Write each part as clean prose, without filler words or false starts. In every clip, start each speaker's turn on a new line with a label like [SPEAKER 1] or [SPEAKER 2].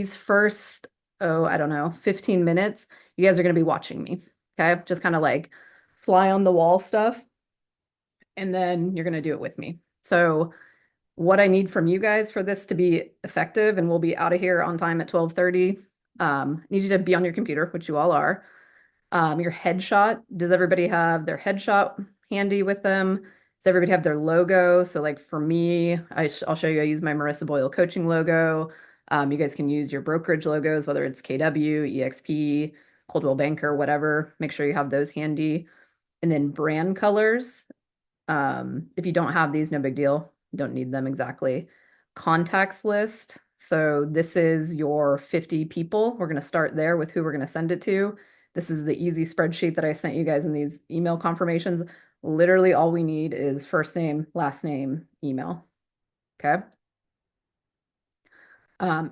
[SPEAKER 1] these first, I don't know, 15 minutes, you guys are going to be watching me. Okay. Just kind of like fly on the wall stuff. And then you're going to do it with me. So what I need from you guys for this to be effective, and we'll be out of here on time at 12:30. I need you to be on your computer, which you all are. Your headshot. Does everybody have their headshot handy with them? Does everybody have their logo? So like for me, I'll show you, I use my Marissa Boyle coaching logo. You guys can use your brokerage logos, whether it's KW, EXP, Coldwell Banker, whatever. Make sure you have those handy. And then brand colors. If you don't have these, no big deal. You don't need them exactly. Contacts list. So this is your 50 people. We're going to start there with who we're going to send it to. This is the easy spreadsheet that I sent you guys in these email confirmations. Literally all we need is first name, last name, email. Okay.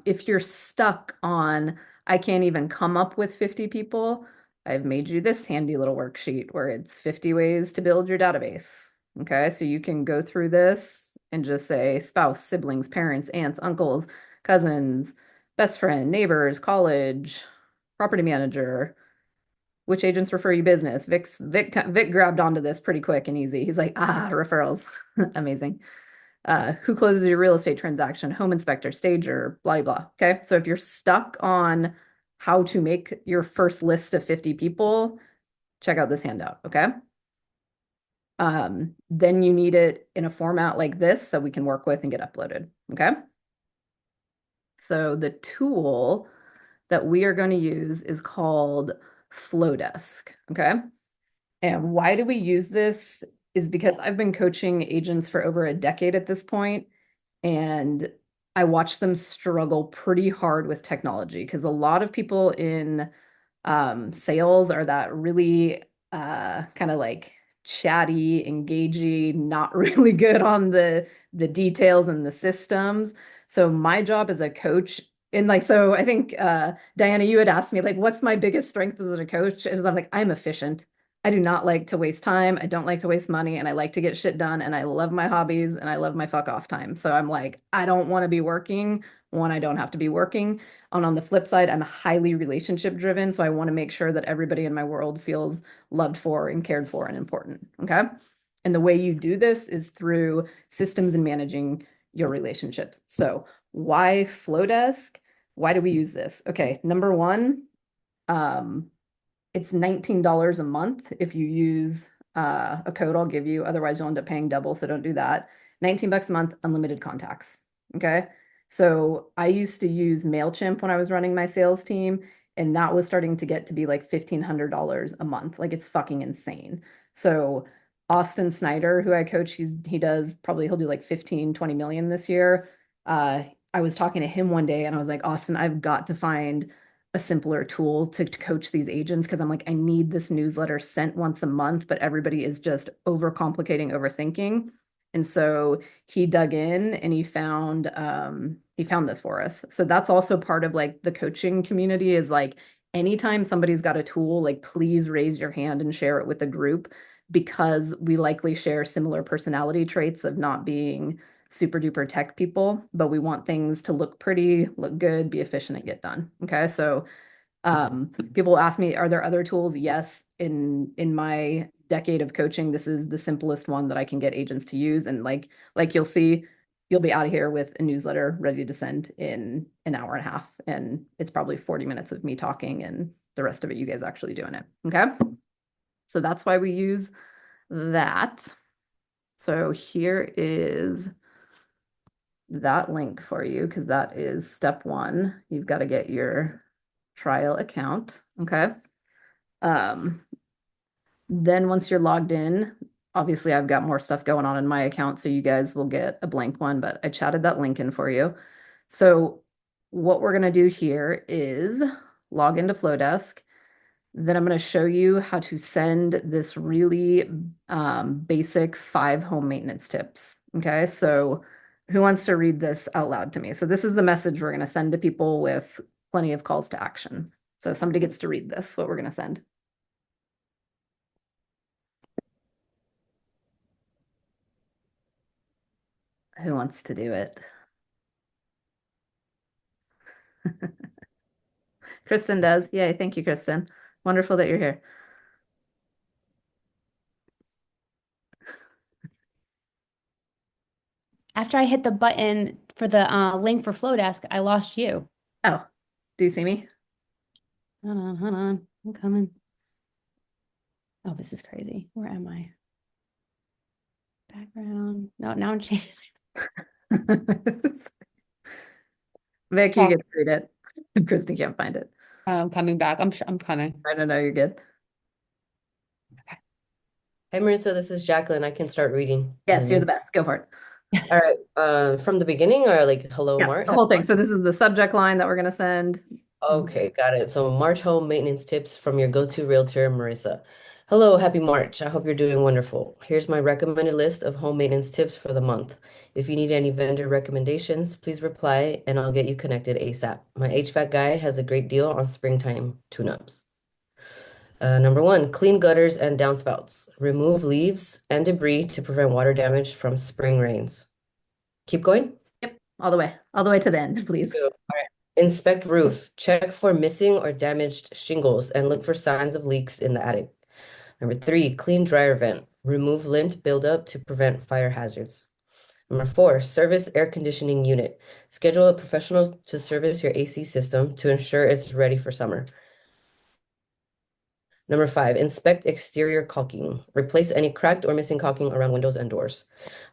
[SPEAKER 1] If you're stuck on, I can't even come up with 50 people, I've made you this handy little worksheet where it's 50 ways to build your database. Okay, so you can go through this and just say spouse, siblings, parents, aunts, uncles, cousins, best friend, neighbors, college, property manager, which agents refer you business. Vic grabbed onto this pretty quick and easy. He's like, referrals. Amazing. Who closes your real estate transaction, home inspector, stager, blah, blah. Okay. So if you're stuck on how to make your first list of 50 people, check out this handout. Okay. Then you need it in a format like this that we can work with and get uploaded. Okay. So the tool that we are going to use is called Flodesk. Okay. And why do we use this is because I've been coaching agents for over a decade at this point, and I watch them struggle pretty hard with technology because a lot of people in sales are that really kind of like chatty, engagey, not really good on the details and the systems. So my job as a coach, and like, so I think Diana, you had asked me like, what's my biggest strength as a coach? And I'm like, I'm efficient. I do not like to waste time. I don't like to waste money, and I like to get shit done. And I love my hobbies and I love my fuck off time. So I'm like, I don't want to be working when I don't have to be working. And on the flip side, I'm highly relationship driven. So I want to make sure that everybody in my world feels loved for and cared for and important. Okay. And the way you do this is through systems and managing your relationships. So why Flodesk? Why do we use this? Okay. Number one, um, it's $19 a month if you use a code I'll give you. Otherwise, you'll end up paying double. So don't do that. 19 bucks a month, unlimited contacts. Okay. So I used to use MailChimp when I was running my sales team, and that was starting to get to be like $1,500 a month. Like it's fucking insane. So Austin Snyder, who I coach, he does probably he'll do like 15, 20 million this year. I was talking to him one day and I was like, Austin, I've got to find a simpler tool to coach these agents because I'm like, I need this newsletter sent once a month, but everybody is just overcomplicating, overthinking. And so he dug in and he found this for us. So that's also part of like the coaching community is like anytime somebody's got a tool, like please raise your hand and share it with the group because we likely share similar personality traits of not being super duper tech people, but we want things to look pretty, look good, be efficient, and get done. Okay. So people ask me, are there other tools? Yes. In my decade of coaching, this is the simplest one that I can get agents to use. And like you'll see, you'll be out of here with a newsletter ready to send in an hour and a half. And it's probably 40 minutes of me talking and the rest of it, you guys actually doing it. Okay. So that's why we use that. So here is that link for you because that is step one. You've got to get your trial account. Okay. Um, then once you're logged in, obviously I've got more stuff going on in my account, so you guys will get a blank one, but I chatted that link in for you. So what we're going to do here is log into Flodesk. Then I'm going to show you how to send this really basic 5 home maintenance tips. Okay, so who wants to read this out loud to me? So this is the message we're going to send to people with plenty of calls to action. So somebody gets to read this, what we're going to send. Who wants to do it? Kristen does. Yay, thank you, Kristen. Wonderful that you're here.
[SPEAKER 2] After I hit the button for the link for Flodesk, I lost you.
[SPEAKER 1] Oh, do you see me?
[SPEAKER 2] Hold on. I'm coming. Oh, this is crazy. Where am I? Background. No, now I'm changing.
[SPEAKER 1] Vic, you
[SPEAKER 2] Oh,
[SPEAKER 1] get to read it. Kristen can't find it.
[SPEAKER 2] I'm coming back. I'm coming.
[SPEAKER 1] I don't know, you're good.
[SPEAKER 2] Okay.
[SPEAKER 3] Hey Marissa, this is Jacqueline. I can start reading
[SPEAKER 1] Yes, you're the
[SPEAKER 3] whenever.
[SPEAKER 1] best. Go for it.
[SPEAKER 3] All right. From the beginning or like hello,
[SPEAKER 1] Yeah,
[SPEAKER 3] Mark?
[SPEAKER 1] the whole thing. So this is the subject line that we're going to send.
[SPEAKER 3] Okay, got it. So March home maintenance tips from your go-to realtor, Marissa. Hello, happy March. I hope you're doing wonderful. Here's my recommended list of home maintenance tips for the month. If you need any vendor recommendations, please reply and I'll get you connected ASAP. My HVAC guy has a great deal on springtime tune-ups. Number one, clean gutters and downspouts. Remove leaves and debris to prevent water damage from spring rains. Keep going.
[SPEAKER 1] Yep, all the way to the end, please.
[SPEAKER 3] Two. All right. Inspect roof. Check for missing or damaged shingles and look for signs of leaks in the attic. Number three, clean dryer vent. Remove lint buildup to prevent fire hazards. Number four, service air conditioning unit. Schedule a professional to service your AC system to ensure it's ready for summer. Number five, inspect exterior caulking. Replace any cracked or missing caulking around windows and doors.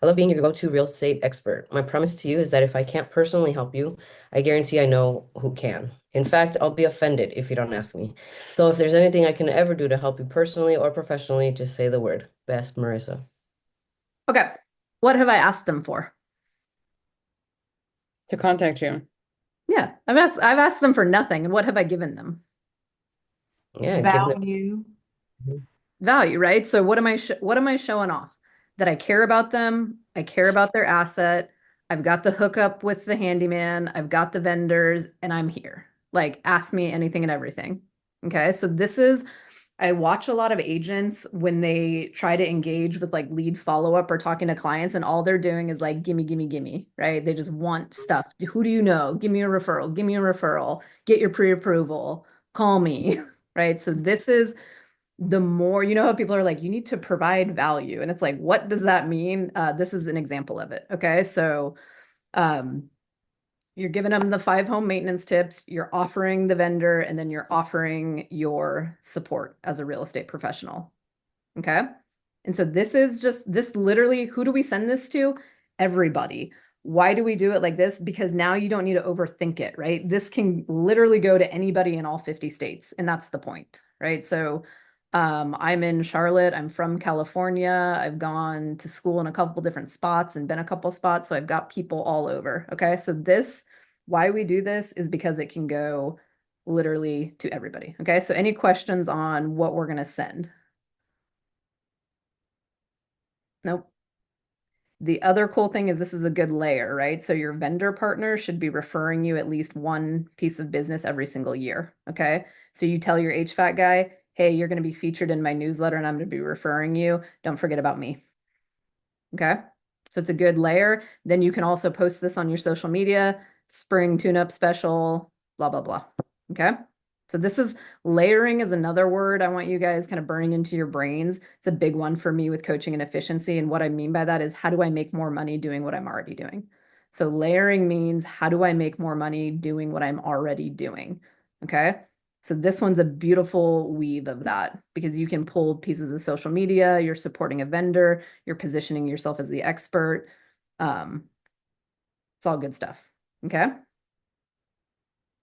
[SPEAKER 3] I love being your go-to real estate expert. My promise to you is that if I can't personally help you, I guarantee I know who can. In fact, I'll be offended if you don't ask me. So if there's anything I can ever do to help you personally or professionally, just say the word. Best, Marissa.
[SPEAKER 1] Okay. What have I asked them for?
[SPEAKER 2] To contact you.
[SPEAKER 1] Yeah, I've asked them for nothing. And what have I given them?
[SPEAKER 3] Yeah, give them.
[SPEAKER 4] Value.
[SPEAKER 1] Value, right? So what am I showing off? That I care about them, I care about their asset, I've got the hookup with the handyman, I've got the vendors, and I'm here. Like, ask me anything and everything. Okay, so this is I watch a lot of agents when they try to engage with like lead follow-up or talking to clients, and all they're doing is like, gimme, gimme, gimme, right? They just want stuff. Who do you know? Give me a referral, give me a referral, get your pre-approval, call me, right? So this is the more, you know how people are like, you need to provide value. And it's like, what does that mean? This is an example of it. Okay. So um, you're giving them the 5 home maintenance tips, you're offering the vendor, and then you're offering your support as a real estate professional. Okay. And so this literally, who do we send this to? Everybody. Why do we do it like this? Because now you don't need to overthink it, right? This can literally go to anybody in all 50 states. And that's the point, right? So I'm in Charlotte. I'm from California. I've gone to school in a couple different spots and been a couple spots. So I've got people all over. Okay. So why we do this is because it can go literally to everybody. Okay. So any questions on what we're going to send? Nope. The other cool thing is this is a good layer, right? So your vendor partner should be referring you at least one piece of business every single year. Okay. So you tell your HVAC guy, hey, you're going to be featured in my newsletter and I'm going to be referring you. Don't forget about me. Okay. So it's a good layer. Then you can also post this on your social media, spring tune-up special, blah, blah, blah. Okay. So this is layering is another word I want you guys kind of burning into your brains. It's a big one for me with coaching and efficiency. And what I mean by that is how do I make more money doing what I'm already doing? So layering means how do I make more money doing what I'm already doing? Okay. So this one's a beautiful weave of that because you can pull pieces of social media, you're supporting a vendor, you're positioning yourself as the expert. Um, it's all good stuff. Okay.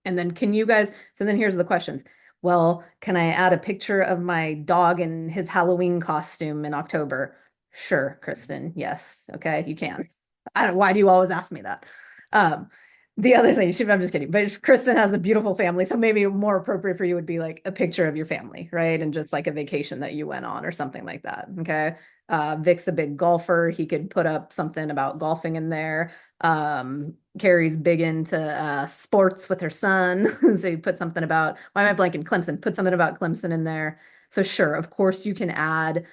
[SPEAKER 1] And then so then here's the questions. Well, can I add a picture of my dog in his Halloween costume in October? Sure, Kristen. Yes. Okay, you can. Why do you always ask me that? Um, the other thing, I'm just kidding, but Kristen has a beautiful family, so maybe more appropriate for you would be like a picture of your family, right? And just like a vacation that you went on or something like that. Okay. Vic's a big golfer. He could put up something about golfing in there. Carrie's big into sports with her son. So you put something about, why am I blanking? Clemson. Put something about Clemson in there. So sure, of course you can add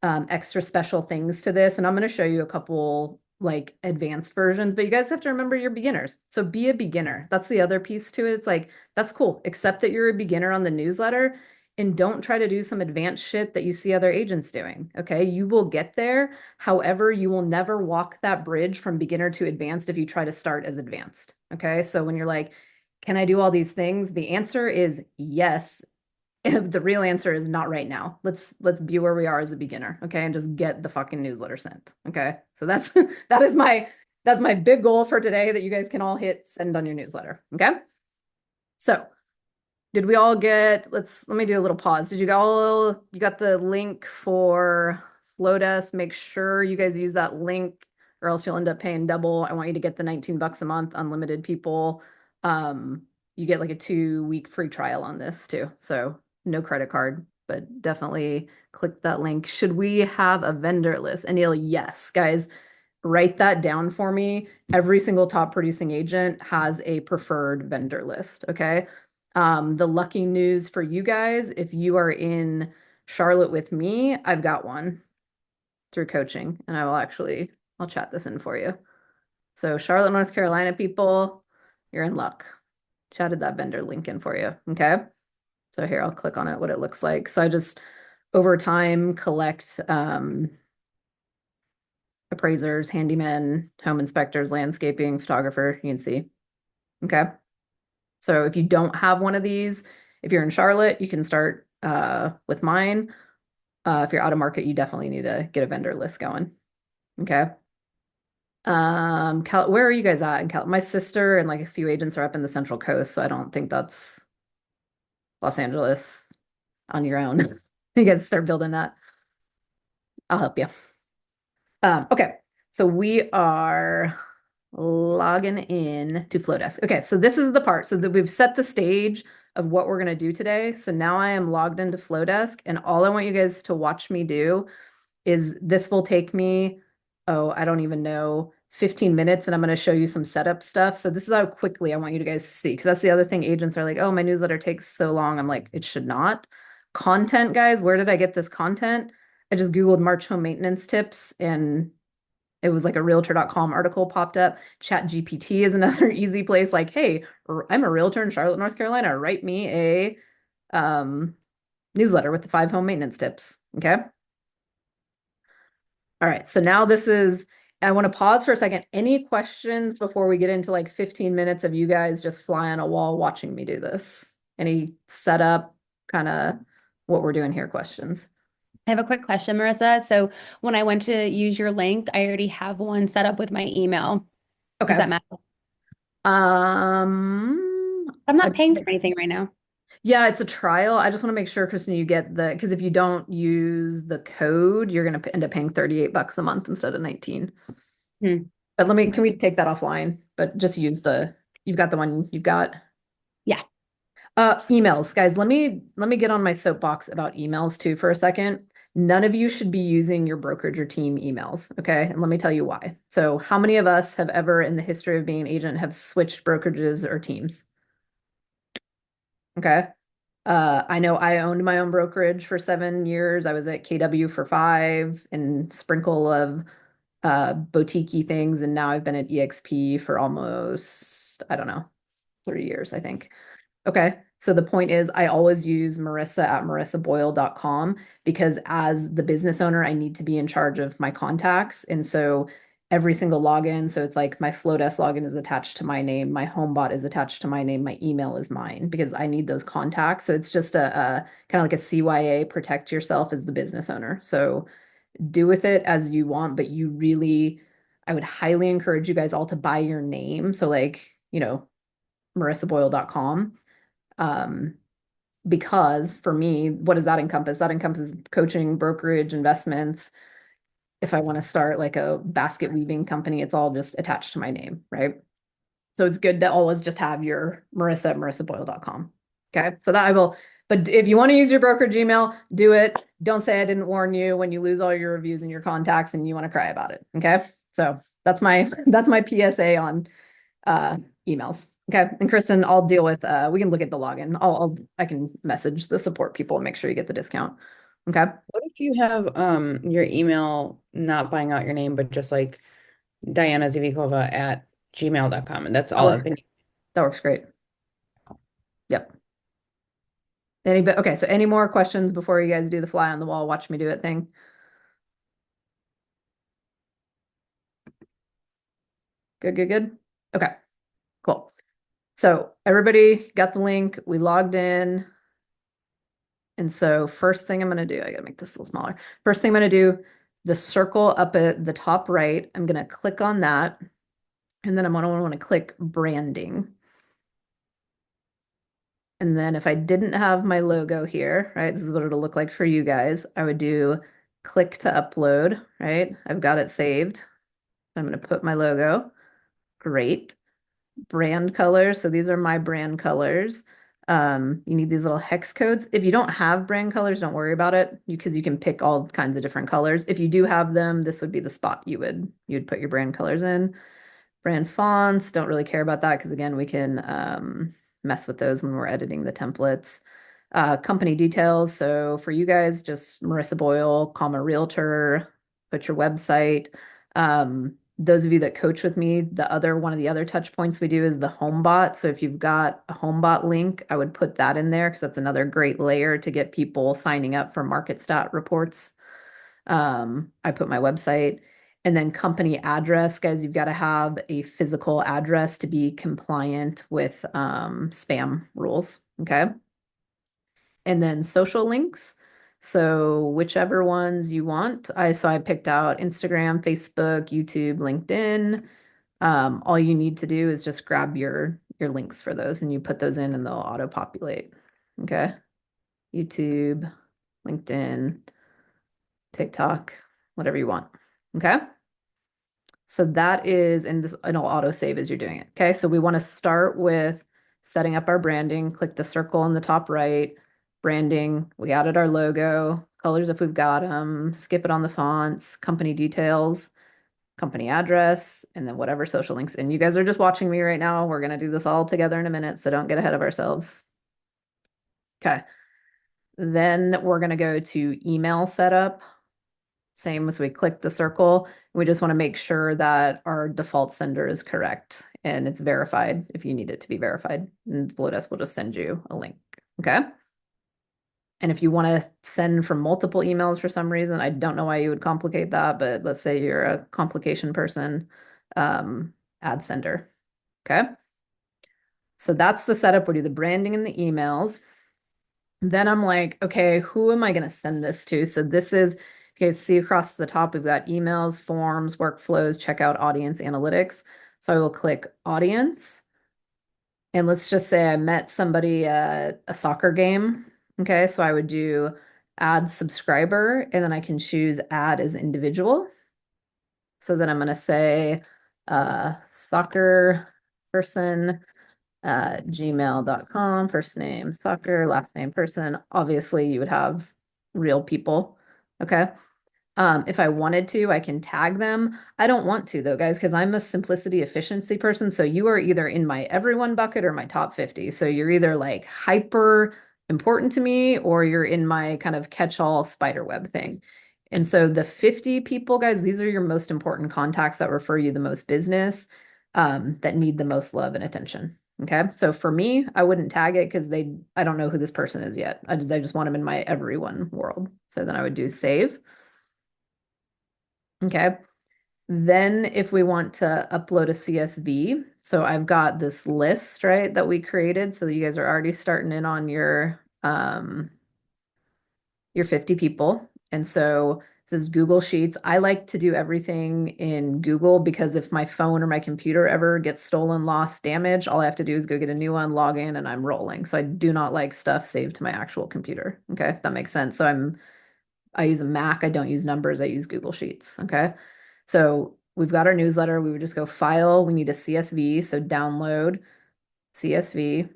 [SPEAKER 1] extra special things to this. And I'm going to show you a couple like advanced versions, but you guys have to remember you're beginners. So be a beginner. That's the other piece to it. It's like, that's cool. Accept that you're a beginner on the newsletter and don't try to do some advanced shit that you see other agents doing. Okay. You will get there. However, you will never walk that bridge from beginner to advanced if you try to start as advanced. Okay. So when you're like, can I do all these things? The answer is yes. The real answer is not right now. Let's be where we are as a beginner, okay? And just get the fucking newsletter sent. Okay. So that's that's my big goal for today, that you guys can all hit send on your newsletter. Okay. So did we all get, let me do a little pause. Did you all, you got the link for Flodesk? Make sure you guys use that link or else you'll end up paying double. I want you to get the 19 bucks a month, unlimited people. You get like a 2-week free trial on this too. So no credit card, but definitely click that link. Should we have a vendor list? Anil, yes, guys, write that down for me. Every single top producing agent has a preferred vendor list. Okay. The lucky news for you guys, if you are in Charlotte with me, I've got one through coaching, and I'll chat this in for you. So Charlotte, North Carolina people, you're in luck. Chatted that vendor link in for you. Okay. So here, I'll click on it, what it looks like. So I just over time collect appraisers, handymen, home inspectors, landscaping, photographer, you can see. Okay. So if you don't have one of these, if you're in Charlotte, you can start with mine. If you're out of market, you definitely need to get a vendor list going. Okay. Where are you guys at in Cal? My sister and like a few agents are up in the Central Coast, so I don't think that's Los Angeles on your own. You guys start building that. I'll help you. Okay, so we are logging in to Flodesk. Okay, so this is the part. So that we've set the stage of what we're going to do today. So now I am logged into Flodesk, and all I want you guys to watch me do is this will take me, oh, I don't even know, 15 minutes, and I'm going to show you some setup stuff. So this is how quickly I want you guys to see, because that's the other thing. Agents are like, oh, my newsletter takes so long. I'm like, it should not. Content, guys, where did I get this content? I just Googled March home maintenance tips, and it was like a realtor.com article popped up. Chat GPT is another easy place. Like, hey, I'm a realtor in Charlotte, North Carolina. Write me a newsletter with the 5 home maintenance tips. Okay. All right. So now I want to pause for a second. Any questions before we get into like 15 minutes of you guys just fly on a wall watching me do this? Any setup, kind of what we're doing here questions?
[SPEAKER 2] I have a quick question, Marissa. So when I went to use your link, I already have one set up with my email. Does
[SPEAKER 1] Okay.
[SPEAKER 2] that matter? I'm not paying for anything right now.
[SPEAKER 1] Yeah, it's a trial. I just want to make sure, Kristen, you get because if you don't use the code, you're going to end up paying 38 bucks a month instead of 19.
[SPEAKER 2] Hmm.
[SPEAKER 1] But can we take that offline? But just use you've got the one you've got.
[SPEAKER 2] Yeah.
[SPEAKER 1] Emails, guys, let me get on my soapbox about emails too for a second. None of you should be using your brokerage or team emails, okay? And let me tell you why. So how many of us have ever in the history of being an agent have switched brokerages or teams? Okay. I know I owned my own brokerage for 7 years. I was at KW for 5 and sprinkle of boutique things. And now I've been at EXP for almost, I don't know, 3 years, I think. Okay. So the point is I always use Marissa at marissaboyle.com because as the business owner, I need to be in charge of my contacts. And so every single login, so it's like my Flodesk login is attached to my name, my HomeBot is attached to my name, my email is mine because I need those contacts. So it's just a kind of like a CYA, protect yourself as the business owner. So do with it as you want, but I would highly encourage you guys all to buy your name. So like, marissaboyle.com. Because for me, what does that encompass? That encompasses coaching, brokerage, investments. If I want to start like a basket weaving company, it's all just attached to my name, right? So it's good to always just have your Marissa at marissaboyle.com. Okay. So that I will, but if you want to use your brokerage email, do it. Don't say I didn't warn you when you lose all your reviews and your contacts and you want to cry about it. Okay. So that's my PSA on emails. Okay. And Kristen, I'll deal with we can look at the login. I can message the support people and make sure you get the discount. Okay.
[SPEAKER 4] What if you have your email not buying out your name, but just like dianazvikova@gmail.com. And that's
[SPEAKER 1] That
[SPEAKER 4] all
[SPEAKER 1] works.
[SPEAKER 4] I've been.
[SPEAKER 1] That works great. Yep. Okay, so any more questions before you guys do the fly on the wall, watch me do it thing? Good, good, good. Okay, cool. So everybody got the link. We logged in. And so first thing I'm going to do, I got to make this a little smaller. First thing I'm going to do, the circle up at the top right, I'm going to click on that. And then I'm going to want to click branding. And then if I didn't have my logo here, right, this is what it'll look like for you guys. I would do click to upload, right? I've got it saved. I'm going to put my logo. Great. Brand colors. So these are my brand colors. You need these little hex codes. If you don't have brand colors, don't worry about it because you can pick all kinds of different colors. If you do have them, this would be the spot you'd put your brand colors in. Brand fonts, don't really care about that because again, we can mess with those when we're editing the templates. Company details. So for you guys, just Marissa Boyle, comma realtor, put your website. Those of you that coach with me, one of the other touch points we do is the HomeBot. So if you've got a HomeBot link, I would put that in there because that's another great layer to get people signing up for market stat reports. I put my website and then company address, guys, you've got to have a physical address to be compliant with spam rules. Okay. And then social links. So whichever ones you want. So I picked out Instagram, Facebook, YouTube, LinkedIn. All you need to do is just grab your links for those and you put those in and they'll auto populate. Okay. YouTube, LinkedIn, TikTok, whatever you want. Okay. So that is, and it'll auto save as you're doing it. Okay. So we want to start with setting up our branding. Click the circle in the top right, branding. We added our logo, colors if we've got them, skip it on the fonts, company details, company address, and then whatever social links. And you guys are just watching me right now. We're going to do this all together in a minute. So don't get ahead of ourselves. Okay. Then we're going to go to email setup. Same as we click the circle. We just want to make sure that our default sender is correct and it's verified if you need it to be verified. And Flodesk will just send you a link. Okay. And if you want to send from multiple emails for some reason, I don't know why you would complicate that, but let's say you're a complication person, add sender. Okay. So that's the setup. We'll do the branding and the emails. Then I'm like, okay, who am I going to send this to? So this is, you guys see across the top, we've got emails, forms, workflows, checkout, audience, analytics. So I will click audience. And let's just say I met somebody at a soccer game. Okay, so I would do add subscriber, and then I can choose add as individual. So then I'm going to say soccer person gmail.com, first name soccer, last name person. Obviously, you would have real people. Okay. If I wanted to, I can tag them. I don't want to though, guys, because I'm a simplicity efficiency person. So you are either in my everyone bucket or my top 50. So you're either like hyper important to me or you're in my kind of catch-all spider web thing. And so the 50 people, guys, these are your most important contacts that refer you the most business, that need the most love and attention. Okay. So for me, I wouldn't tag it because I don't know who this person is yet. I just want them in my everyone world. So then I would do save. Okay. Then if we want to upload a CSV, so I've got this list, right, that we created. So you guys are already starting in on your 50 people. And so this is Google Sheets. I like to do everything in Google because if my phone or my computer ever gets stolen, lost, damaged, all I have to do is go get a new one, log in, and I'm rolling. So I do not like stuff saved to my actual computer. Okay, if that makes sense. So I use a Mac. I don't use numbers. I use Google Sheets. Okay. So we've got our newsletter. We would just go file. We need a CSV. So download CSV.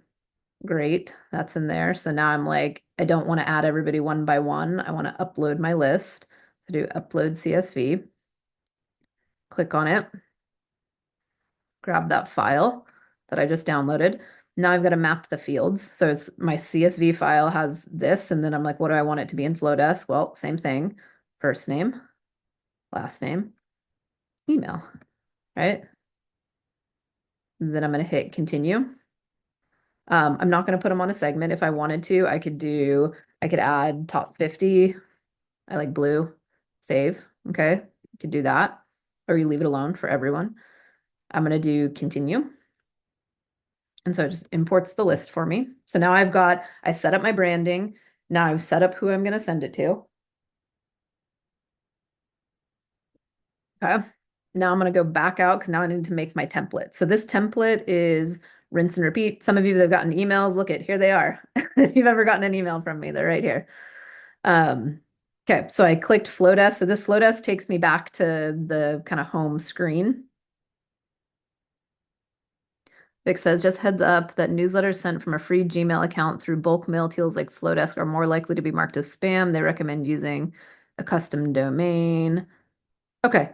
[SPEAKER 1] Great. That's in there. So now I'm like, I don't want to add everybody one by one. I want to upload my list. So do upload CSV. Click on it. Grab that file that I just downloaded. Now I've got to map the fields. So it's my CSV file has this, and then I'm like, what do I want it to be in Flodesk? Well, same thing. First name, last name, email. right? Then I'm going to hit continue. I'm not going to put them on a segment. If I wanted to, I could add top 50. I like blue, save. Okay. You could do that, or you leave it alone for everyone. I'm going to do continue. And so it just imports the list for me. So now I set up my branding. Now I've set up who I'm going to send it to. Okay. Now I'm going to go back out because now I need to make my template. So this template is rinse and repeat. Some of you that have gotten emails, look at here they are. If you've ever gotten an email from me, they're right here. Okay, so I clicked Flodesk. So this Flodesk takes me back to the kind of home screen. Vic says, just heads up that newsletters sent from a free Gmail account through bulk mail tools like Flodesk are more likely to be marked as spam. They recommend using a custom domain. Okay,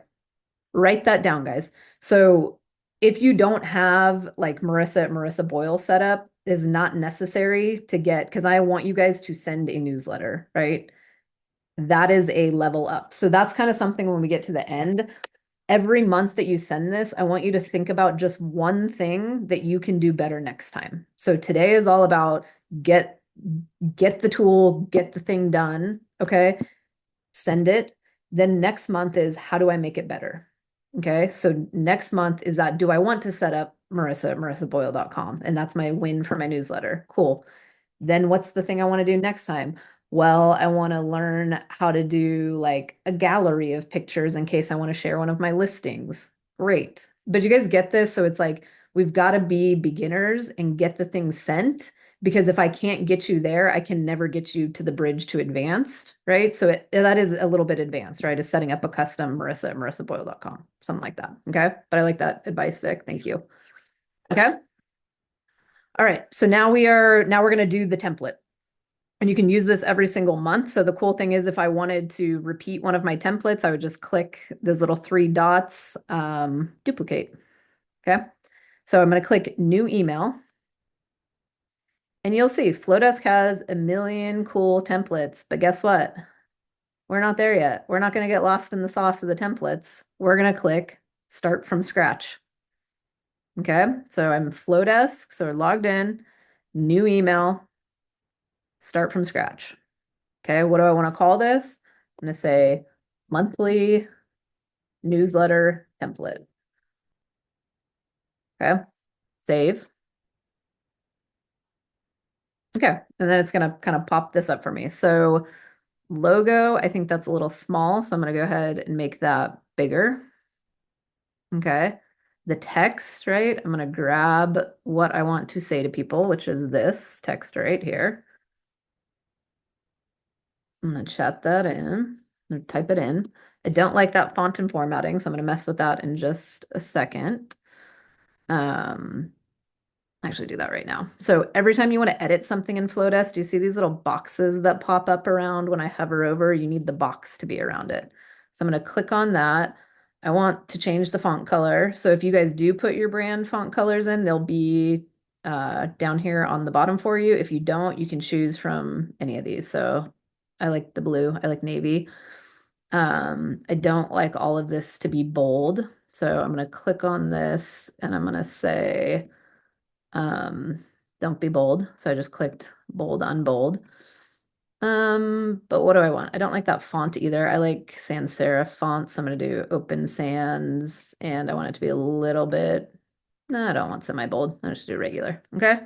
[SPEAKER 1] write that down, guys. So if you don't have like Marissa Boyle set up, is not necessary to get, because I want you guys to send a newsletter, right? That is a level up. So that's kind of something when we get to the end. Every month that you send this, I want you to think about just one thing that you can do better next time. So today is all about get the tool, get the thing done, okay? Send it. Then next month is how do I make it better? Okay, so next month is that do I want to set up marissaboyle.com? And that's my win for my newsletter. Cool. Then what's the thing I want to do next time? Well, I want to learn how to do like a gallery of pictures in case I want to share one of my listings. Great. But you guys get this? So it's like we've got to be beginners and get the thing sent, because if I can't get you there, I can never get you to the bridge to advanced, right? So that is a little bit advanced, right? Is setting up a custom Marissa at marissaboyle.com, something like that. Okay. But I like that advice, Vic. Thank you. Okay. All right. So now we're going to do the template. And you can use this every single month. So the cool thing is if I wanted to repeat one of my templates, I would just click those little three dots, duplicate. Okay. So I'm going to click new email. And you'll see Flodesk has a million cool templates, but guess what? We're not there yet. We're not going to get lost in the sauce of the templates. We're going to click start from scratch. Okay. So I'm Flodesk. So we're logged in, new email, start from scratch. Okay, what do I want to call this? I'm going to say monthly newsletter template. Okay, save. Okay, and then it's going to kind of pop this up for me. So logo, I think that's a little small, so I'm going to go ahead and make that bigger. Okay, the text, right? I'm going to grab what I want to say to people, which is this text right here. I'm going to chat that in, or type it in. I don't like that font and formatting, so I'm going to mess with that in just a second. Actually do that right now. So every time you want to edit something in Flodesk, do you see these little boxes that pop up around when I hover over? You need the box to be around it. So I'm going to click on that. I want to change the font color. So if you guys do put your brand font colors in, they'll be down here on the bottom for you. If you don't, you can choose from any of these. So I like the blue. I like navy. I don't like all of this to be bold. So I'm going to click on this and I'm going to say, don't be bold. So I just clicked bold on bold. But what do I want? I don't like that font either. I like sans serif fonts. So I'm going to do open sans and I want it to be a little bit, no, I don't want semi-bold. I just do regular. Okay.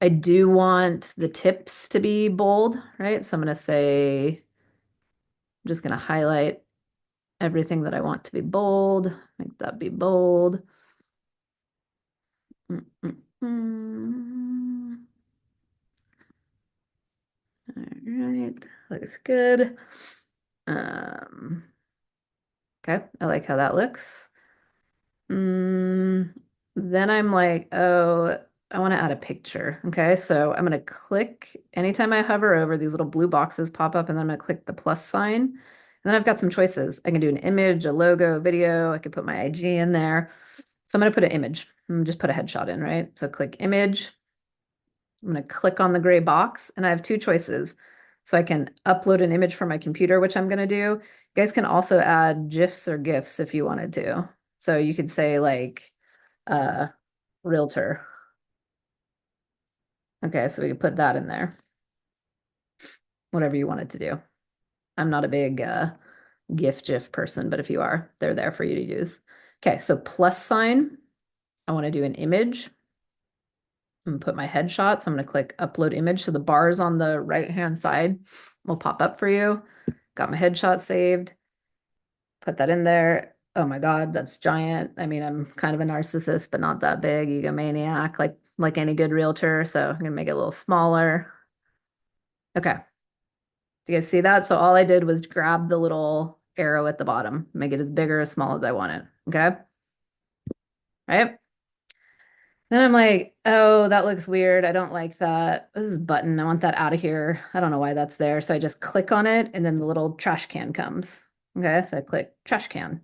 [SPEAKER 1] I do want the tips to be bold, right? So I'm going to say, I'm just going to highlight everything that I want to be bold, make that be bold. Mm -mm -mm. All right, looks good. Okay, I like how that looks. Then I'm like, oh, I want to add a picture. Okay, so I'm going to click, anytime I hover over, these little blue boxes pop up, and then I'm going to click the plus sign. And then I've got some choices. I can do an image, a logo, a video. I could put my IG in there. So I'm going to put an image. Just put a headshot in, right? So click image. I'm going to click on the gray box and I have two choices. So I can upload an image from my computer, which I'm going to do. You guys can also add GIFs or GIFs if you wanted to. So you could say like realtor. Okay, so we could put that in there. Whatever you want it to do. I'm not a big GIF person, but if you are, they're there for you to use. Okay, so plus sign. I want to do an image. I'm gonna put my headshot. So I'm gonna click upload image. So the bars on the right-hand side will pop up for you. Got my headshot saved. Put that in there. Oh my God, that's giant. I mean, I'm kind of a narcissist, but not that big, egomaniac, like any good realtor. So I'm gonna make it a little smaller. Okay. Do you guys see that? So all I did was grab the little arrow at the bottom, make it as big or as small as I want it. Okay. Right. Then I'm like, oh, that looks weird. I don't like that. This is a button. I want that out of here. I don't know why that's there. So I just click on it and then the little trash can comes. Okay. So I click trash can.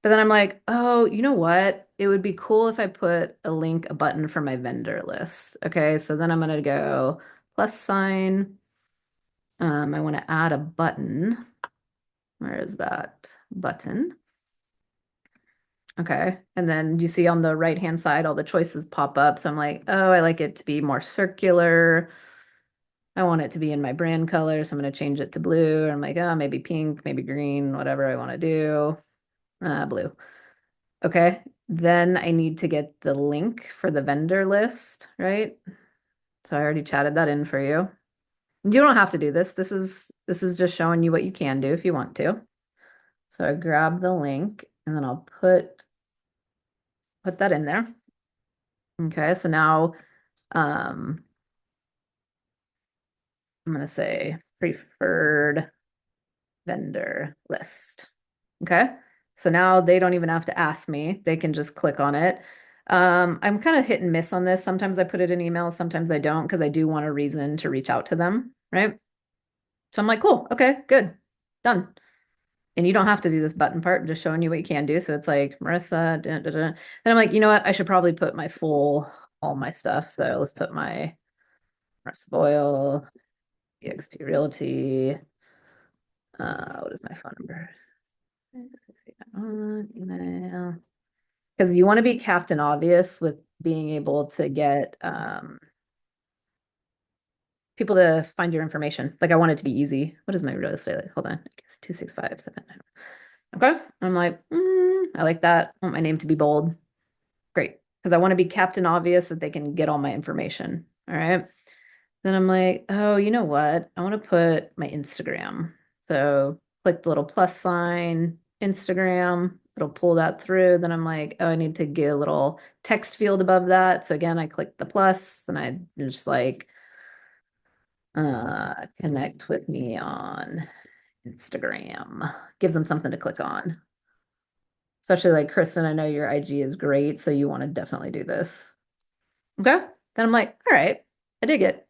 [SPEAKER 1] But then I'm like, oh, you know what? It would be cool if I put a button for my vendor list. Okay. So then I'm going to go plus sign. I want to add a button. Where is that button? Okay. And then you see on the right-hand side, all the choices pop up. So I'm like, oh, I like it to be more circular. I want it to be in my brand color. So I'm going to change it to blue. I'm like, oh, maybe pink, maybe green, whatever I want to do. Blue. Okay. Then I need to get the link for the vendor list, right? So I already chatted that in for you. You don't have to do this. This is just showing you what you can do if you want to. So I grab the link and then I'll put that in there. Okay, so now I'm gonna say preferred vendor list. Okay, so now they don't even have to ask me, they can just click on it. I'm kind of hit and miss on this. Sometimes I put it in email, sometimes I don't, because I do want a reason to reach out to them, right? So I'm like, cool, okay, good, done. And you don't have to do this button part, I'm just showing you what you can do. So it's like Marissa, da, da, da. Then I'm like, you know what? I should probably put all my stuff. So let's put my Marissa Boyle, EXP Realty. What is my phone number? Email. Because you want to be Captain Obvious with being able to get people to find your information. Like I want it to be easy. What is my real estate? Hold on. I guess 2657. Okay. I'm like, I like that. I want my name to be bold. Great. Because I want to be Captain Obvious that they can get all my information. All right. Then I'm like, oh, you know what? I want to put my Instagram. So click the little plus sign, Instagram. It'll pull that through. Then I'm like, oh, I need to get a little text field above that. So again, I click the plus and I just like connect with me on Instagram. Gives them something to click on. Especially like Kristen, I know your IG is great, so you want to definitely do this. Okay. Then I'm like, all right, I dig it.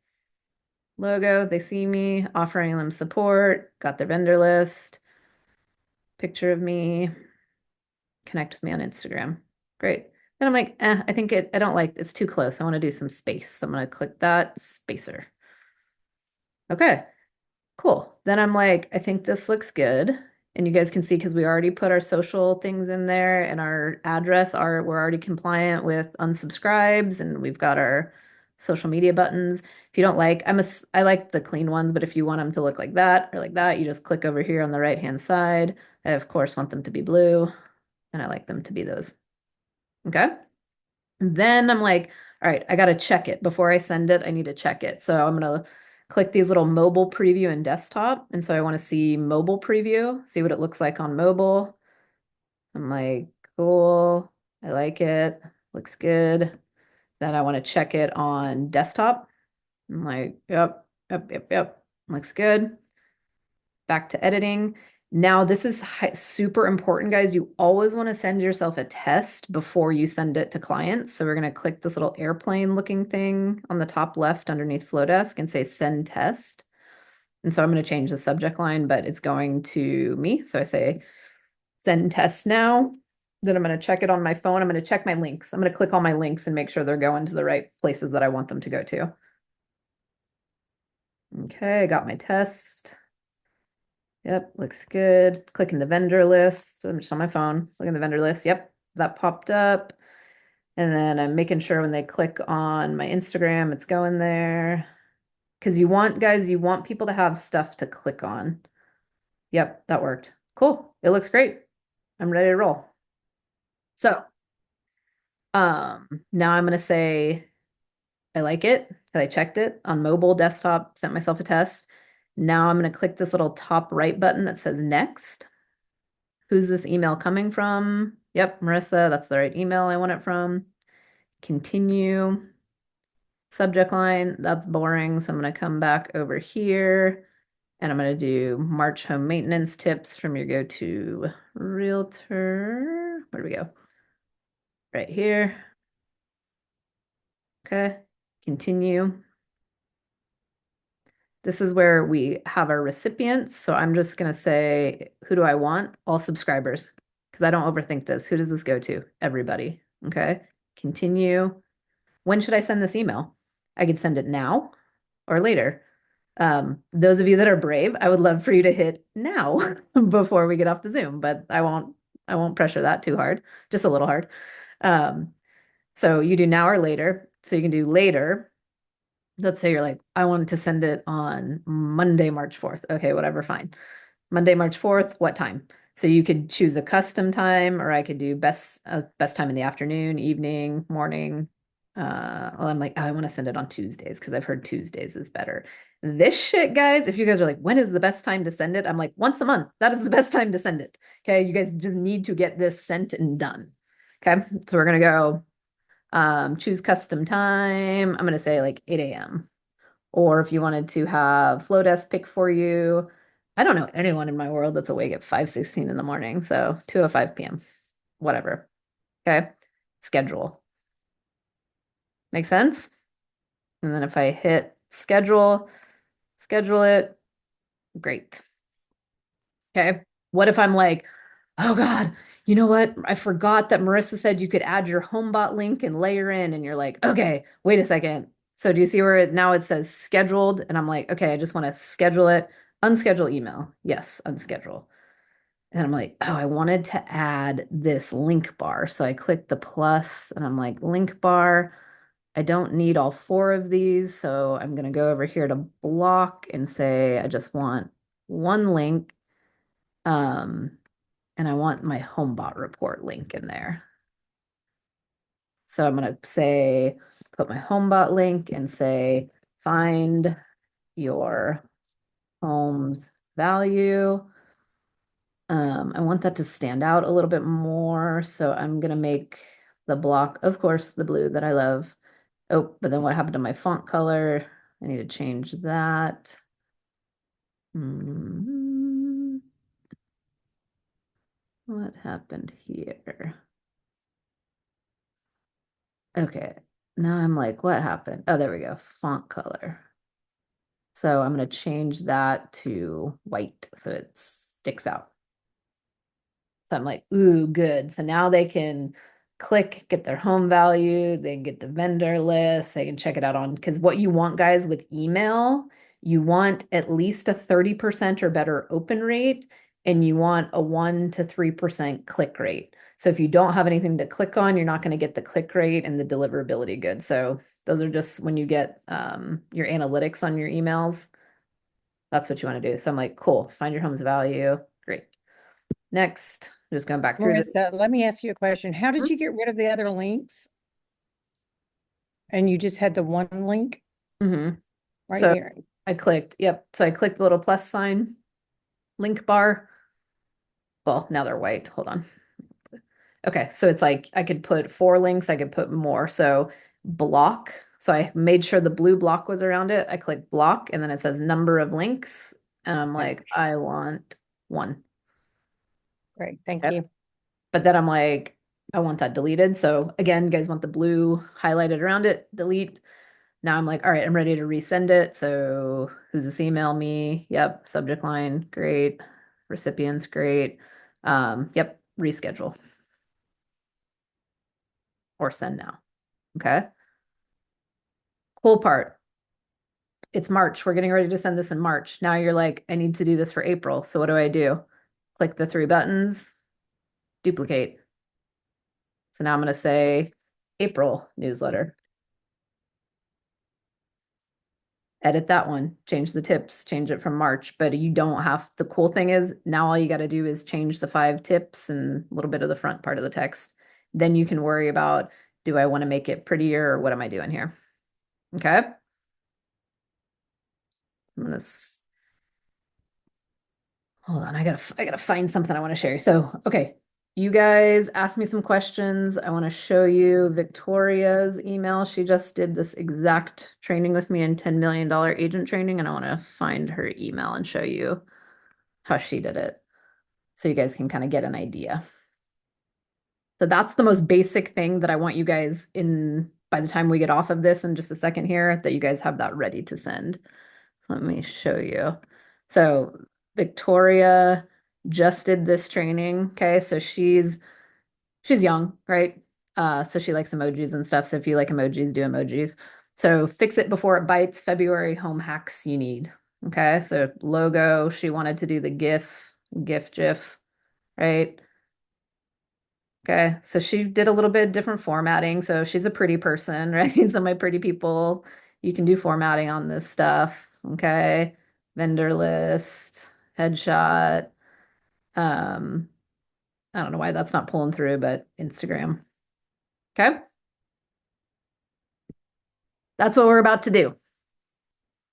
[SPEAKER 1] Logo, they see me offering them support, got their vendor list, picture of me, connect with me on Instagram. Great. Then I'm like, I don't like it's too close. I want to do some space. So I'm going to click that spacer. Okay. Cool. Then I'm like, I think this looks good. And you guys can see because we already put our social things in there and our address we're already compliant with unsubscribes and we've got our social media buttons. If you don't like, I like the clean ones, but if you want them to look like that or like that, you just click over here on the right hand side. I of course want them to be blue and I like them to be those. Okay. And then I'm like, all right, I got to check it before I send it. I need to check it. So I'm going to click these little mobile preview and desktop. And so I want to see mobile preview, see what it looks like on mobile. I'm like, cool. I like it. Looks good. Then I want to check it on desktop. I'm like, yep. Looks good. Back to editing. Now, this is super important, guys. You always want to send yourself a test before you send it to clients. So we're going to click this little airplane looking thing on the top left underneath Flodesk and say send test. And so I'm going to change the subject line, but it's going to me. So I say send test now. Then I'm going to check it on my phone. I'm going to check my links. I'm going to click on my links and make sure they're going to the right places that I want them to go to. Okay, I got my test. Yep, looks good. Clicking the vendor list. I'm just on my phone. Look at the vendor list. Yep, that popped up. And then I'm making sure when they click on my Instagram, it's going there. Because you want, guys, you want people to have stuff to click on. Yep, that worked. Cool. It looks great. I'm ready to roll. So, now I'm gonna say I like it because I checked it on mobile, desktop, sent myself a test. Now I'm gonna click this little top right button that says next. Who's this email coming from? Yep, Marissa, that's the right email I want it from. Continue. Subject line, that's boring. So I'm going to come back over here and I'm going to do March home maintenance tips from your go-to realtor. Where do we go? Right here. Okay. Continue. This is where we have our recipients. So I'm just going to say, who do I want? All subscribers, because I don't overthink this. Who does this go to? Everybody. Okay. Continue. When should I send this email? I could send it now or later. Those of you that are brave, I would love for you to hit now before we get off the Zoom, but I won't pressure that too hard, just a little hard. So you do now or later. So you can do later. Let's say you're like, I wanted to send it on Monday, March 4th. Okay, whatever, fine. Monday, March 4th, what time? So you could choose a custom time, or I could do best time in the afternoon, evening, morning. Well, I'm like, oh, I want to send it on Tuesdays because I've heard Tuesdays is better. This shit, guys, if you guys are like, when is the best time to send it? I'm like, once a month. That is the best time to send it. Okay, you guys just need to get this sent and done. Okay, so we're gonna go choose custom time. I'm gonna say like 8 a.m. Or if you wanted to have Flodesk pick for you, I don't know anyone in my world that's awake at 5:16 in the morning. So 2:05 p.m. Whatever. Okay. Schedule. Make sense? And then if I hit schedule it. Great. Okay. What if I'm like, oh God, you know what? I forgot that Marissa said you could add your HomeBot link and layer in, and you're like, okay, wait a second. So do you see where now it says scheduled? And I'm like, okay, I just want to schedule it. Unschedule email. Yes, unschedule. And I'm like, oh, I wanted to add this link bar. So I click the plus and I'm like, link bar. I don't need all four of these. So I'm going to go over here to block and say, I just want one link. And I want my HomeBot report link in there. So I'm going to say, put my HomeBot link and say, find your home's value. I want that to stand out a little bit more. So I'm going to make the block, of course, the blue that I love. Oh, but then what happened to my font color? I need to change that. What happened here? Okay, now I'm like, what happened? Oh, there we go, font color. So I'm going to change that to white so it sticks out. So I'm like, ooh, good. So now they can click, get their home value, they can get the vendor list, they can check it out on, because what you want, guys, with email, you want at least a 30% or better open rate, and you want a 1 to 3% click rate. So if you don't have anything to click on, you're not going to get the click rate and the deliverability good. So those are just when you get your analytics on your emails, that's what you want to do. So I'm like, cool, find your home's value. Great. Next, just going back through this.
[SPEAKER 5] Marissa, let me ask you a question. How did
[SPEAKER 1] Mhm.
[SPEAKER 5] you get rid of the other links? And you just had the one link
[SPEAKER 1] Mhm.
[SPEAKER 5] right
[SPEAKER 1] So
[SPEAKER 5] here.
[SPEAKER 1] I clicked, yep. So I clicked the little plus sign, link bar. Well, now they're white. Hold on. Okay, so it's like I could put 4 links, I could put more. So block. So I made sure the blue block was around it. I click block and then it says number of links. And I'm like, I want 1.
[SPEAKER 5] Great, thank
[SPEAKER 1] Okay.
[SPEAKER 5] you.
[SPEAKER 1] But then I'm like, I want that deleted. So again, you guys want the blue highlighted around it, delete. Now I'm like, all right, I'm ready to resend it. So who's this email me? Yep. Subject line, great. Recipients, great. Yep, reschedule or send now. Okay. Cool part. It's March. We're getting ready to send this in March. Now you're like, I need to do this for April. So what do? Click the 3 buttons, duplicate. So now I'm going to say April newsletter. Edit that one, change the tips, change it from March, but you don't have, the cool thing is now all you got to do is change the 5 tips and a little bit of the front part of the text. Then you can worry about, do I want to make it prettier or what am I doing here? Okay. I'm gonna hold on. I gotta find something I want to share. So, okay, you guys asked me some questions. I want to show you Victoria's email. She just did this exact training with me in $10 million agent training, and I want to find her email and show you how she did it, so you guys can kind of get an idea. So that's the most basic thing that I want you guys in by the time we get off of this in just a second here, that you guys have that ready to send. Let me show you. So Victoria just did this training. Okay, so she's young, right? So she likes emojis and stuff. So if you like emojis, do emojis. So fix it before it bites. February home hacks you need. Okay, so logo, she wanted to do the GIF, right? Okay, so she did a little bit different formatting. So she's a pretty person, right? So my pretty people, you can do formatting on this stuff. Okay, vendor list, headshot. I don't know why that's not pulling through, but Instagram. Okay, that's what we're about to do.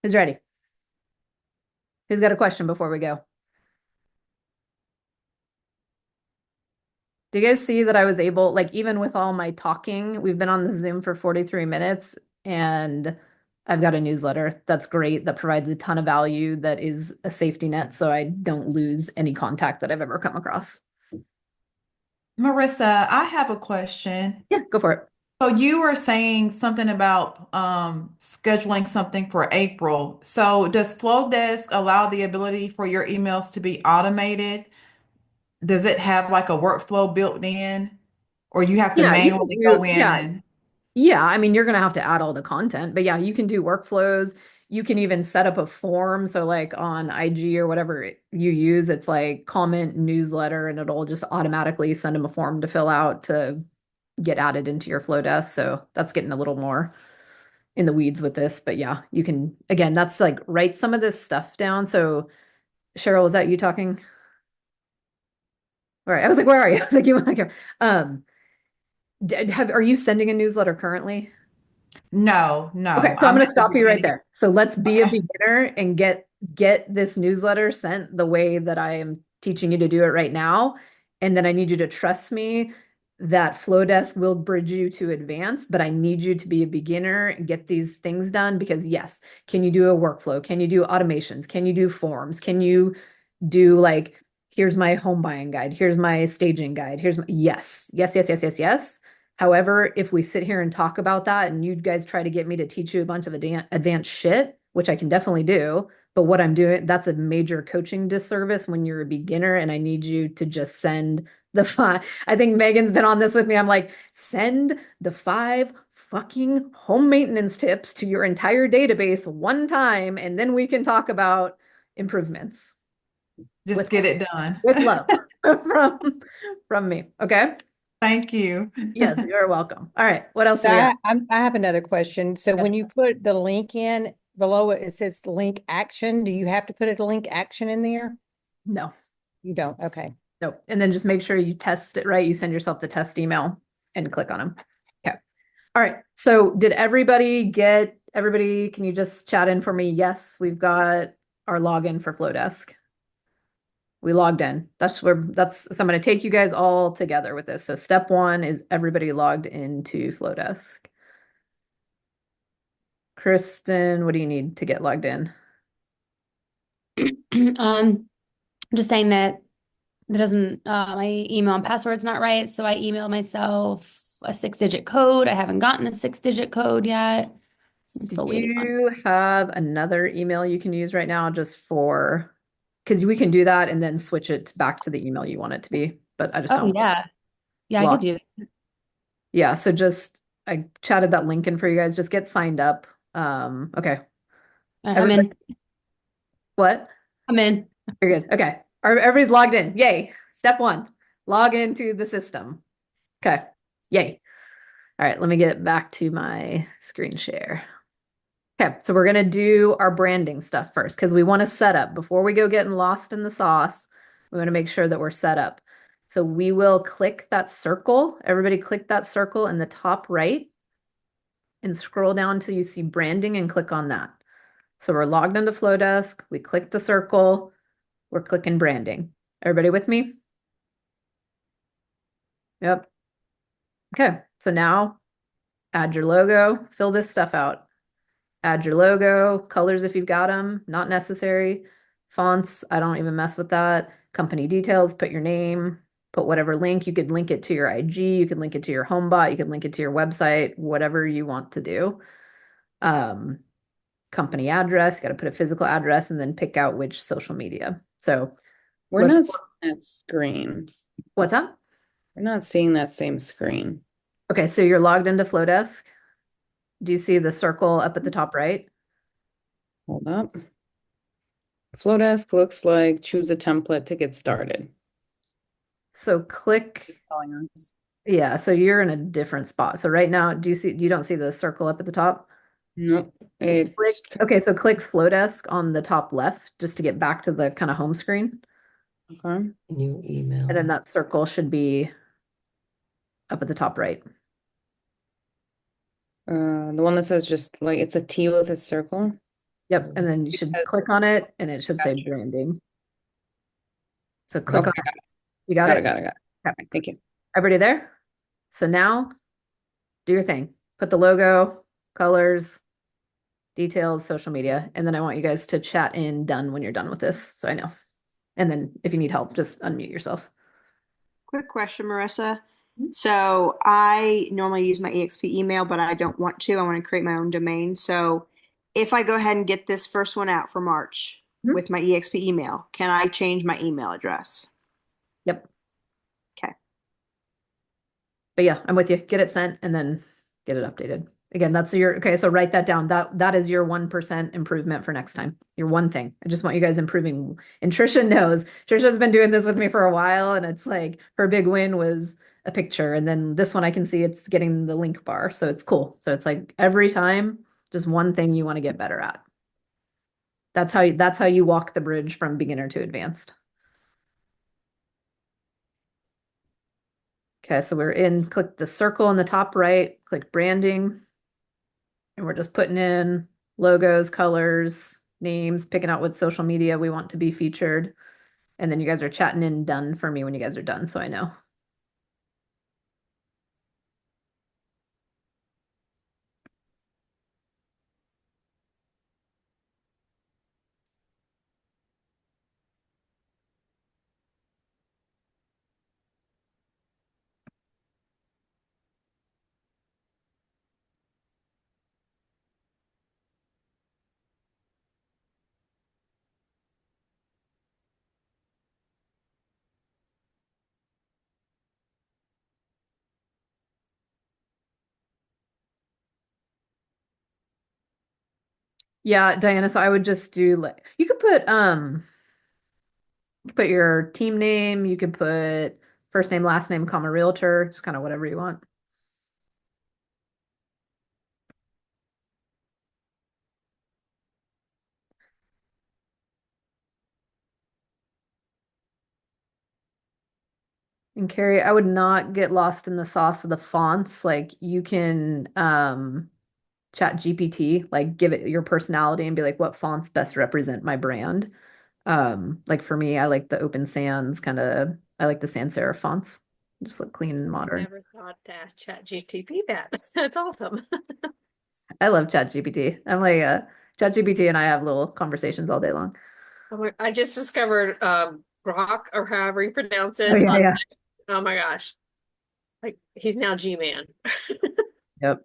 [SPEAKER 1] Who's ready? Who's got a question before we go? Do you guys see that I was able, like, even with all my talking, we've been on the Zoom for 43 minutes and I've got a newsletter that's great, that provides a ton of value, that is a safety net so I don't lose any contact that I've ever come across.
[SPEAKER 6] Marissa, I have a question.
[SPEAKER 1] Yeah, go for it.
[SPEAKER 6] So you were saying something about scheduling something for April. So does Flodesk allow the ability for your emails to be automated? Does it have like a workflow built in, or you have to
[SPEAKER 1] Yeah, you can
[SPEAKER 6] manually
[SPEAKER 1] do,
[SPEAKER 6] go in
[SPEAKER 1] yeah,
[SPEAKER 6] and
[SPEAKER 1] yeah, I mean, you're going to have to add all the content, but yeah, you can do workflows. You can even set up a form. So, like on IG or whatever you use, it's like comment newsletter, and it'll just automatically send them a form to fill out to get added into your Flodesk. So, that's getting a little more in the weeds with this. But yeah, you can, again, that's like write some of this stuff down. So, Cheryl, is that you talking? All right. I was like, where are you? I was like, you want to go? Are you sending a newsletter currently?
[SPEAKER 6] no,
[SPEAKER 1] Okay,
[SPEAKER 6] no,
[SPEAKER 1] so I'm
[SPEAKER 6] I'm
[SPEAKER 1] going
[SPEAKER 6] at
[SPEAKER 1] to
[SPEAKER 6] the
[SPEAKER 1] stop you right
[SPEAKER 6] beginning.
[SPEAKER 1] there. So let's be a
[SPEAKER 6] Okay.
[SPEAKER 1] beginner and get this newsletter sent the way that I am teaching you to do it right now. And then I need you to trust me that Flowdesk will bridge you to advanced, but I need you to be a beginner and get these things done because yes, can you do a workflow? Can you do automations? Can you do forms? Can you do like, here's my home buying guide, here's my staging guide, here's my, yes. However, if we sit here and talk about that and you guys try to get me to teach you a bunch of advanced shit, which I can definitely do, but what I'm doing, that's a major coaching disservice when you're a beginner and I need you to just send the 5. I think Megan's been on this with me. I'm like, send the 5 fucking home maintenance tips to your entire database one time, and then we can talk about improvements
[SPEAKER 6] Just
[SPEAKER 1] with
[SPEAKER 6] get it done.
[SPEAKER 1] with love from me. Okay.
[SPEAKER 6] Thank you.
[SPEAKER 1] Yes, you're welcome. All right. What else do
[SPEAKER 5] So
[SPEAKER 1] we got?
[SPEAKER 5] I have another question. So
[SPEAKER 1] Yeah.
[SPEAKER 5] when you put the link in below it, it says link action. Do you have to put a link action in there?
[SPEAKER 1] No,
[SPEAKER 5] You don't. Okay.
[SPEAKER 1] no. And then just make sure you test it right. You send yourself the test email and click on them. Okay. All right. So did everybody, can you just chat in for me? Yes, we've got our login for Flowdesk. We logged in. So I'm going to take you guys all together with this. So step 1 is everybody logged into Flowdesk. Kristen, what do you need to get logged in?
[SPEAKER 2] Just saying that doesn't my email and password's not right, so I emailed myself a 6-digit code. I haven't gotten a 6-digit code yet, so I'm
[SPEAKER 1] Do
[SPEAKER 2] still waiting on.
[SPEAKER 1] you have another email you can use right now just for, because we can do that and then switch it back to the email you want it to be, but I just
[SPEAKER 2] Oh
[SPEAKER 1] don't
[SPEAKER 2] yeah, yeah, I could
[SPEAKER 1] log.
[SPEAKER 2] do that.
[SPEAKER 1] Yeah, so just, I chatted that link in for you guys. Just get signed up. Okay.
[SPEAKER 2] I'm
[SPEAKER 1] Everybody,
[SPEAKER 2] in.
[SPEAKER 1] what?
[SPEAKER 2] I'm in.
[SPEAKER 1] You're good. Okay. Everybody's logged in. Yay. Step 1, log into the system. Okay. Yay. All right, let me get back to my screen share. Okay, so we're gonna do our branding stuff first because we want to set up before we go getting lost in the sauce. We want to make sure that we're set up. So we will click that circle. Everybody click that circle in the top right and scroll down until you see branding and click on that. So we're logged into Flodesk. We click the circle. We're clicking branding. Everybody with me? Yep. Okay, so now add your logo, fill this stuff out. Add your logo, colors if you've got them, not necessary. Fonts, I don't even mess with that. Company details, put your name, put whatever link. You could link it to your IG, you could link it to your home bot, you could link it to your website, whatever you want to do. Company address, you got to put a physical address and then pick out which social media. So
[SPEAKER 4] We're not seeing that screen.
[SPEAKER 1] what's up?
[SPEAKER 4] We're not seeing that same screen.
[SPEAKER 1] Okay, so you're logged into Flodesk. Do you see the circle up at the top right?
[SPEAKER 4] Hold up. Flowdesk looks like choose a template to get started.
[SPEAKER 1] So click,
[SPEAKER 4] It's telling us.
[SPEAKER 1] yeah, so you're in a different spot. So right now, you don't see the circle up at the top?
[SPEAKER 4] Nope. It's
[SPEAKER 1] Okay, so click Flodesk on the top left just to get back to the kind of home screen.
[SPEAKER 4] okay.
[SPEAKER 3] New email.
[SPEAKER 1] And then that circle should be up at the top right.
[SPEAKER 4] The one that says just like it's a T with a circle.
[SPEAKER 1] Yep, and then you should click on it and it should say
[SPEAKER 4] Gotcha.
[SPEAKER 1] branding. So click
[SPEAKER 4] Okay,
[SPEAKER 1] on it. You got
[SPEAKER 4] got
[SPEAKER 1] it?
[SPEAKER 4] it, got it, got it.
[SPEAKER 1] Okay.
[SPEAKER 4] Thank you.
[SPEAKER 1] Everybody there? So now do your thing. Put the logo, colors, details, social media, and then I want you guys to chat in done when you're done with this, so I know. And then if you need help, just unmute yourself.
[SPEAKER 7] Quick question, Marissa.
[SPEAKER 1] Mhm.
[SPEAKER 7] So I normally use my EXP email, but I don't want to. I want to create my own domain. So if I go ahead and get this first one out for March
[SPEAKER 1] Mhm.
[SPEAKER 7] with my EXP email, can I change my email address?
[SPEAKER 1] Yep.
[SPEAKER 7] Okay.
[SPEAKER 1] But yeah, I'm with you. Get it sent and then get it updated. Again, that's your, okay, so write that down. That is your 1% improvement for next time. Your one thing. I just want you guys improving. And Trisha knows. Trisha's been doing this with me for a while, and it's like her big win was a picture. And then this one I can see it's getting the link bar. So it's cool. So it's like every time, just one thing you want to get better at. That's how you walk the bridge from beginner to advanced. Okay, so we're in, click the circle in the top right, click branding. And we're just putting in logos, colors, names, picking out what social media we want to be featured. And then you guys are chatting in done for me when you guys are done, so I know. Yeah, Diana, so I would just do like you could put your team name, you could put first name, last name, comma realtor, just kind of whatever you want. And Carrie, I would not get lost in the sauce of the fonts. Like you can chat GPT, like give it your personality and be like, what fonts best represent my brand? Like for me, I like the open sans kind of, I like the sans serif fonts. Just look clean and modern.
[SPEAKER 8] Never thought to ask ChatGPT that. That's awesome.
[SPEAKER 1] I love ChatGPT. I'm like ChatGPT and I have little conversations all day long.
[SPEAKER 8] I just discovered Grok or however you pronounce
[SPEAKER 1] Oh
[SPEAKER 8] it.
[SPEAKER 1] yeah, yeah.
[SPEAKER 8] Oh my gosh. Like he's now G-Man.
[SPEAKER 1] Yep.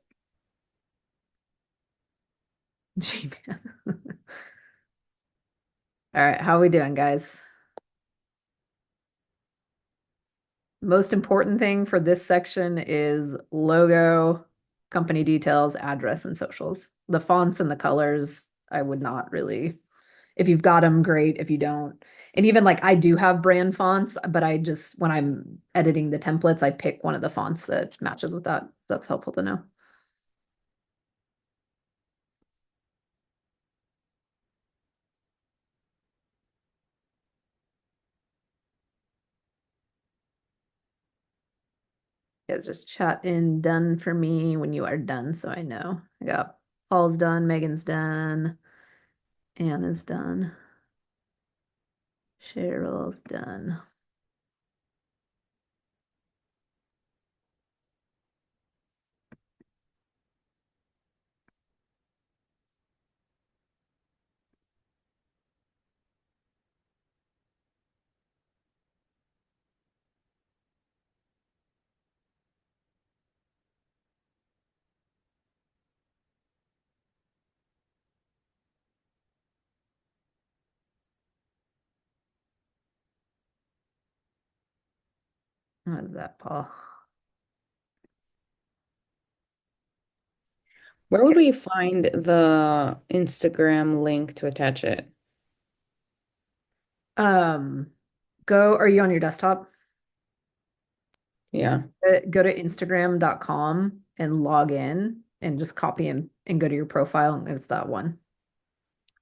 [SPEAKER 1] G-Man. All right, how are we doing, guys? Most important thing for this section is logo, company details, address, and socials. The fonts and the colors, I would not really. If you've got them, great. If you don't, and even like I do have brand fonts, but I just, when I'm editing the templates, I pick one of the fonts that matches with that. That's helpful to know. Guys, just chat in done for me when you are done, so I know. I got Paul's done, Megan's done, Anna's done, Cheryl's done. What is that, Paul?
[SPEAKER 4] Where would we find the Instagram link to attach it?
[SPEAKER 1] Are you on your desktop?
[SPEAKER 4] Yeah.
[SPEAKER 1] Go to Instagram.com and log in and just copy and go to your profile, and it's that one.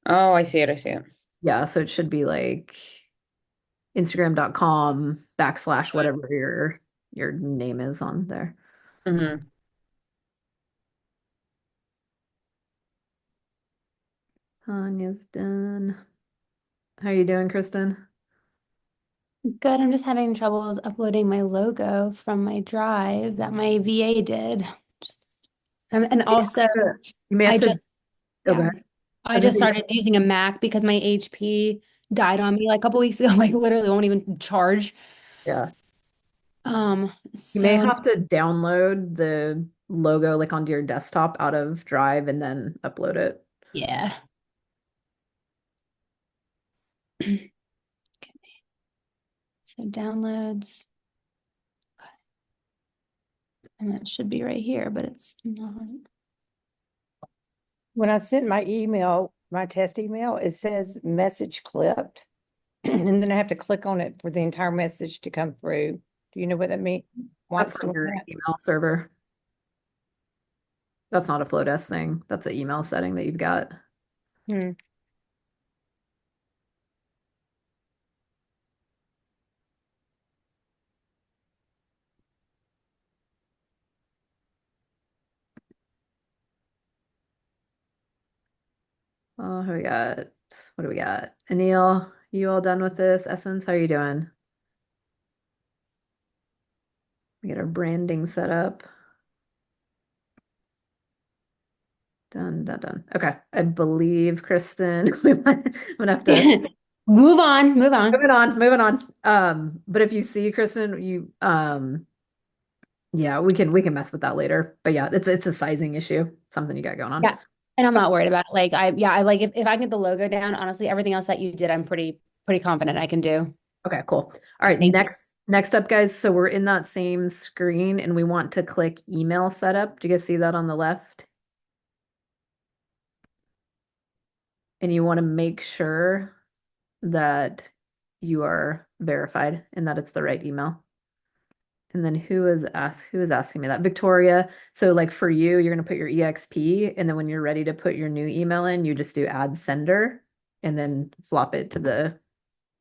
[SPEAKER 4] Oh, I see it. I see it.
[SPEAKER 1] Yeah, so it should be like Instagram.com / whatever your name is on there.
[SPEAKER 4] Mm-hmm.
[SPEAKER 1] Tanya's done. How you doing, Kristen?
[SPEAKER 2] Good. I'm just having troubles uploading my logo from my drive that my VA did. Just and also
[SPEAKER 1] You may have
[SPEAKER 2] I
[SPEAKER 1] to.
[SPEAKER 2] just
[SPEAKER 1] Oh, go
[SPEAKER 2] yeah.
[SPEAKER 1] ahead.
[SPEAKER 2] I just started using a Mac because my HP died on me like a couple weeks ago. Like literally won't even charge.
[SPEAKER 1] Yeah. You may
[SPEAKER 2] So
[SPEAKER 1] have to download the logo like onto your desktop out of Drive and then upload it.
[SPEAKER 2] yeah. Okay. So downloads. Okay. And that should be right here, but it's not.
[SPEAKER 5] When I sent my email, my test email, it says message clipped. And then I have to click on it for the entire message to come through. Do you know what that means?
[SPEAKER 1] That's
[SPEAKER 5] What's
[SPEAKER 1] from
[SPEAKER 5] doing
[SPEAKER 1] your
[SPEAKER 5] that?
[SPEAKER 1] email server. That's not a Flodesk thing. That's an email setting that you've got.
[SPEAKER 5] Hmm.
[SPEAKER 1] Oh, who we got? What do we got? Anil, you all done with this? Essence, how are you doing? We get our branding set up. Done, done, done. Okay. I believe, Kristen, I'm gonna have to
[SPEAKER 2] Move on, move on.
[SPEAKER 1] moving on. But if you see Kristen, yeah, we can mess with that later. But yeah, it's a sizing issue, something you got going on.
[SPEAKER 2] Yeah. And I'm not worried about it. Like I like if I get the logo down, honestly, everything else that you did, I'm pretty confident I can do.
[SPEAKER 1] Okay, cool. All right,
[SPEAKER 2] Thank you.
[SPEAKER 1] next up, guys. So we're in that same screen and we want to click email setup. Do you guys see that on the left? And you want to make sure that you are verified and that it's the right email. And then who is asking me that? Victoria. So like for you, you're gonna put your EXP, and then when you're ready to put your new email in, you just do add sender and then flop it to the.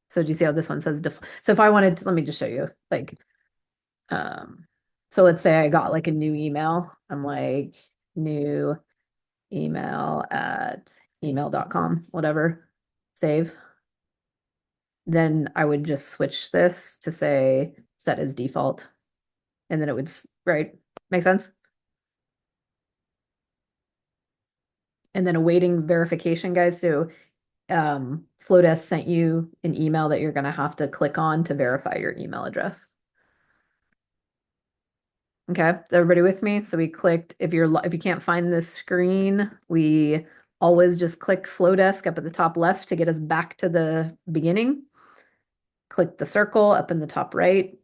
[SPEAKER 1] So do you see how this one says so if I wanted to, let me just show you like so let's say I got like a new email. I'm like new email at email.com, whatever. Save. Then I would just switch this to say set as default. And then it would, right? Make sense? And then awaiting verification, guys. So Flodesk sent you an email that you're going to have to click on to verify your email address. Okay, is everybody with me? So we clicked, if you can't find this screen, we always just click Flodesk up at the top left to get us back to the beginning. Click the circle up in the top right.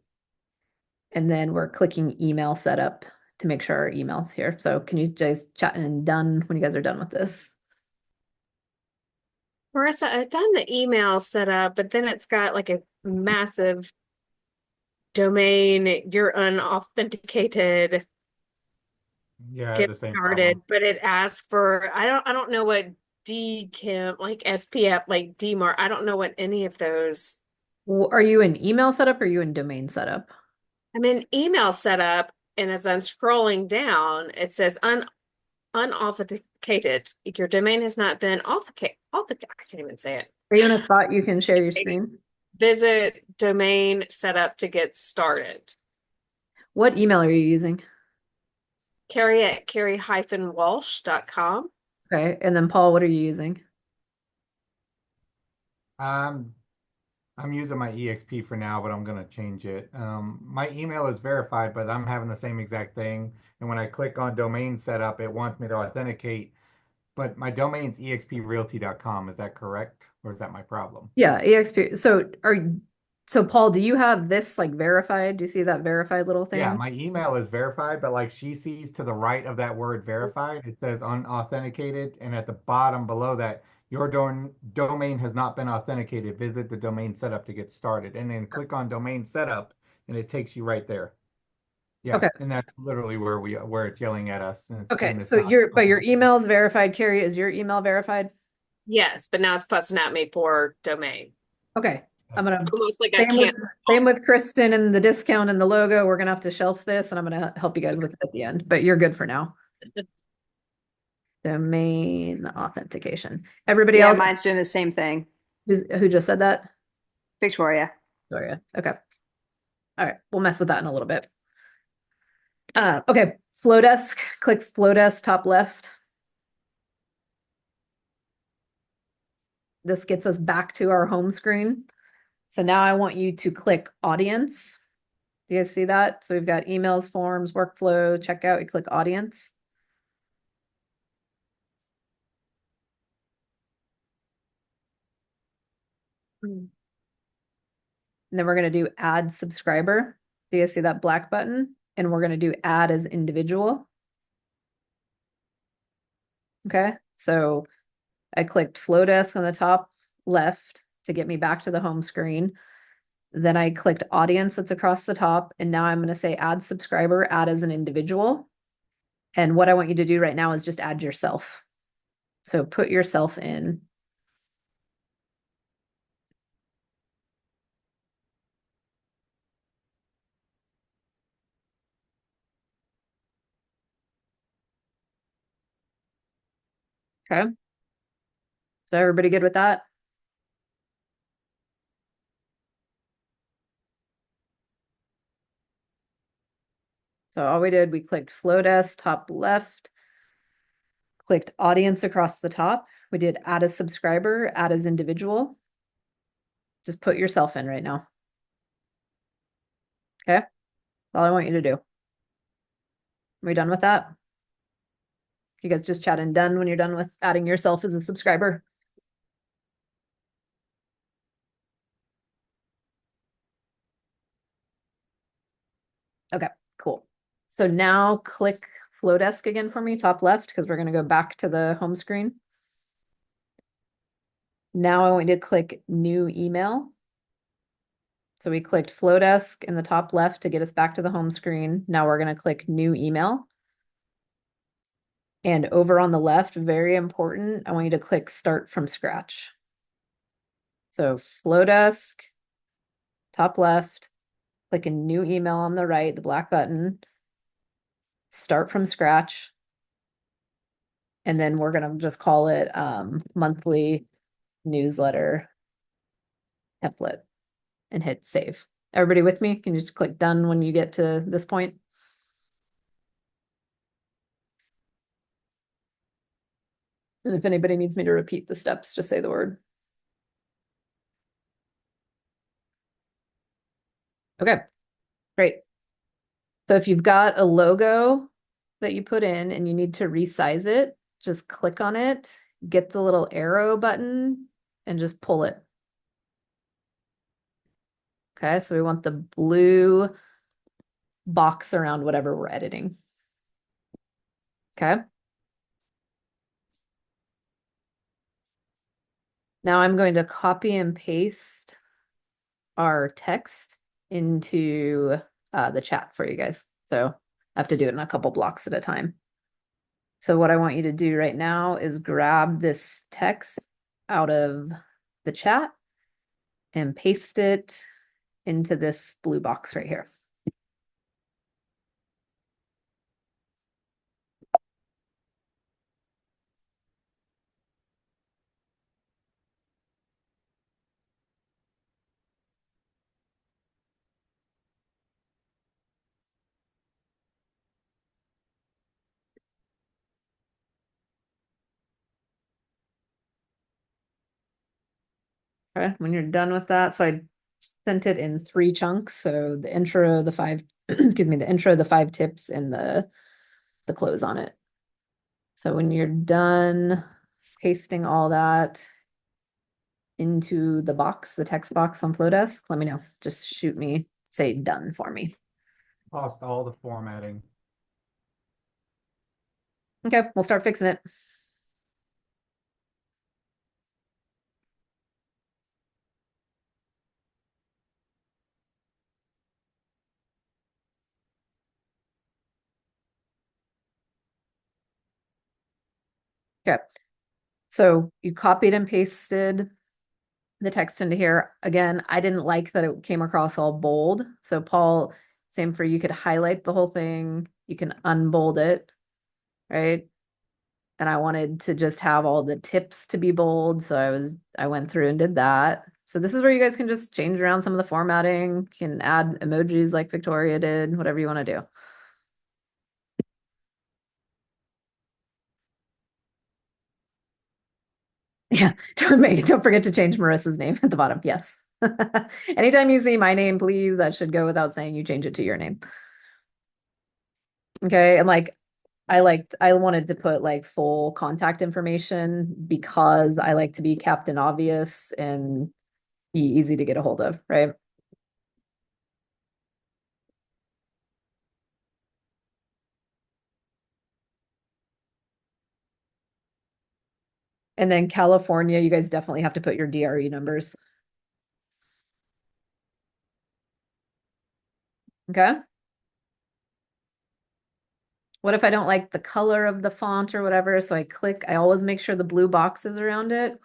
[SPEAKER 1] And then we're clicking email setup to make sure our email's here. So can you guys chat and done when you guys are done with this?
[SPEAKER 8] Marissa, I've done the email setup, but then it's got like a massive domain, you're unauthenticated,
[SPEAKER 9] Yeah, I have
[SPEAKER 8] get
[SPEAKER 9] the same
[SPEAKER 8] started,
[SPEAKER 9] problem.
[SPEAKER 8] but it asks for I don't know what DKIM, like SPF, like DMAR, I don't know what any of those.
[SPEAKER 1] Well, are you in email setup or are you in domain setup?
[SPEAKER 8] I'm in email setup, and as I'm scrolling down, it says unauthenticated. Your domain has not been authenticated. I can't even say it.
[SPEAKER 1] Are you in a spot you can share your screen?
[SPEAKER 8] Visit domain setup to get started.
[SPEAKER 1] What email are you using?
[SPEAKER 8] Carrie at carrie-walsh.com.
[SPEAKER 1] Okay. And then Paul, what are you using?
[SPEAKER 9] Um, I'm using my EXP for now, but I'm gonna change it. My email is verified, but I'm having the same exact thing. And when I click on domain setup, it wants me to authenticate, but my domain's exprealty.com. Is that correct? Or is that my problem?
[SPEAKER 1] Yeah, EXP. So Paul, do you have this like verified? Do you see that verified little
[SPEAKER 9] Yeah,
[SPEAKER 1] thing?
[SPEAKER 9] my email is verified, but like she sees to the right of that word verified, it says unauthenticated. And at the bottom below that, your domain has not been authenticated. Visit the domain setup to get started. And then click on domain setup and it takes you right there. Yeah,
[SPEAKER 1] Okay.
[SPEAKER 9] and that's literally where it's yelling at us and
[SPEAKER 1] Okay.
[SPEAKER 9] it's
[SPEAKER 1] So
[SPEAKER 9] not
[SPEAKER 1] your
[SPEAKER 9] authenticated.
[SPEAKER 1] email is verified. Carrie, is your email verified?
[SPEAKER 8] Yes, but now it's fussing at me for domain.
[SPEAKER 1] Okay. I'm gonna
[SPEAKER 8] Almost like I
[SPEAKER 1] same with
[SPEAKER 8] can't.
[SPEAKER 1] same with Kristen and the discount and the logo. We're gonna have to shelf this and I'm gonna help you guys with it at the end, but you're good for now. Domain authentication. Everybody
[SPEAKER 7] Yeah,
[SPEAKER 1] else
[SPEAKER 7] mine's doing the same thing.
[SPEAKER 1] who just said that?
[SPEAKER 7] Victoria.
[SPEAKER 1] Gloria. Okay. All right. We'll mess with that in a little bit. Okay. Flodesk. Click Flodesk top left. This gets us back to our home screen. So now I want you to click audience. Do you guys see that? So we've got emails, forms, workflow, checkout. You click audience. And then we're going to do add subscriber. Do you guys see that black button? And we're going to do add as individual. Okay. So I clicked Flodesk on the top left to get me back to the home screen. Then I clicked audience that's across the top. And now I'm going to say add subscriber, add as an individual. And what I want you to do right now is just add yourself. So put yourself in. Okay. So everybody good with that? So all we did, we clicked Flodesk top left, clicked audience across the top. We did add a subscriber, add as individual. Just put yourself in right now. Okay. That's all I want you to do. Are we done with that? You guys just chat and done when you're done with adding yourself as a subscriber. Okay, cool. So now click Flodesk again for me, top left, because we're going to go back to the home screen. Now I want you to click new email. So we clicked Flodesk in the top left to get us back to the home screen. Now we're going to click new email. And over on the left, very important, I want you to click start from scratch. So Flodesk, top left, click a new email on the right, the black button, start from scratch. And then we're going to just call it monthly newsletter template and hit save. Everybody with me? Can you just click done when you get to this point? And if anybody needs me to repeat the steps, just say the word. Okay, great. So if you've got a logo that you put in and you need to resize it, just click on it, get the little arrow button and just pull it. Okay, so we want the blue box around whatever we're editing. Okay. Now I'm going to copy and paste our text into the chat for you guys. So I have to do it in a couple blocks at a time. So what I want you to do right now is grab this text out of the chat and paste it into this blue box right here. Okay, when you're done with that, so I sent it in 3 chunks. So the intro, the 5, excuse me, the intro, the 5 tips, and the close on it. So when you're done pasting all that into the box, the text box on Flodesk, let me know. Just shoot me, say done for me.
[SPEAKER 9] Lost all the formatting.
[SPEAKER 1] Okay, we'll start fixing it. Okay, so you copied and pasted the text into here. Again, I didn't like that it came across all bold. So Paul, same for you, could highlight the whole thing. You can unbold it, right? And I wanted to just have all the tips to be bold. So I went through and did that. So this is where you guys can just change around some of the formatting, can add emojis like Victoria did, whatever you want to do. Yeah, don't forget to change Marissa's name at the bottom. Yes. Anytime you see my name, please, that should go without saying you change it to your name. Okay, and like I wanted to put like full contact information because I like to be Captain Obvious and be easy to get a hold of, right? And then California, you guys definitely have to put your DRE numbers. Okay. What if I don't like the color of the font or whatever? So I always make sure the blue box is around it.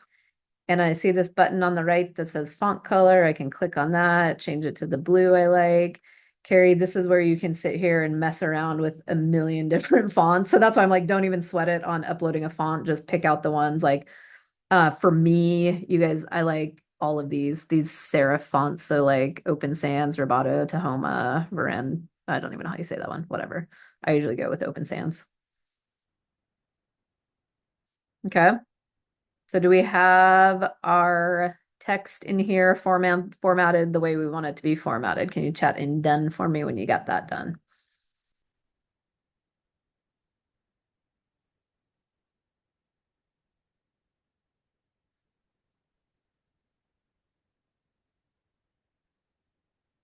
[SPEAKER 1] And I see this button on the right that says font color. I can click on that, change it to the blue I like. Carrie, this is where you can sit here and mess around with a million different fonts. So that's why I'm like, don't even sweat it on uploading a font. Just pick out the ones like for me, you guys, I like all of these serif fonts. So like Open Sans, Roboto, Tahoma, Varen. I don't even know how you say that one. Whatever. I usually go with Open Sans. Okay. So do we have our text in here formatted the way we want it to be formatted? Can you chat in done for me when you got that done?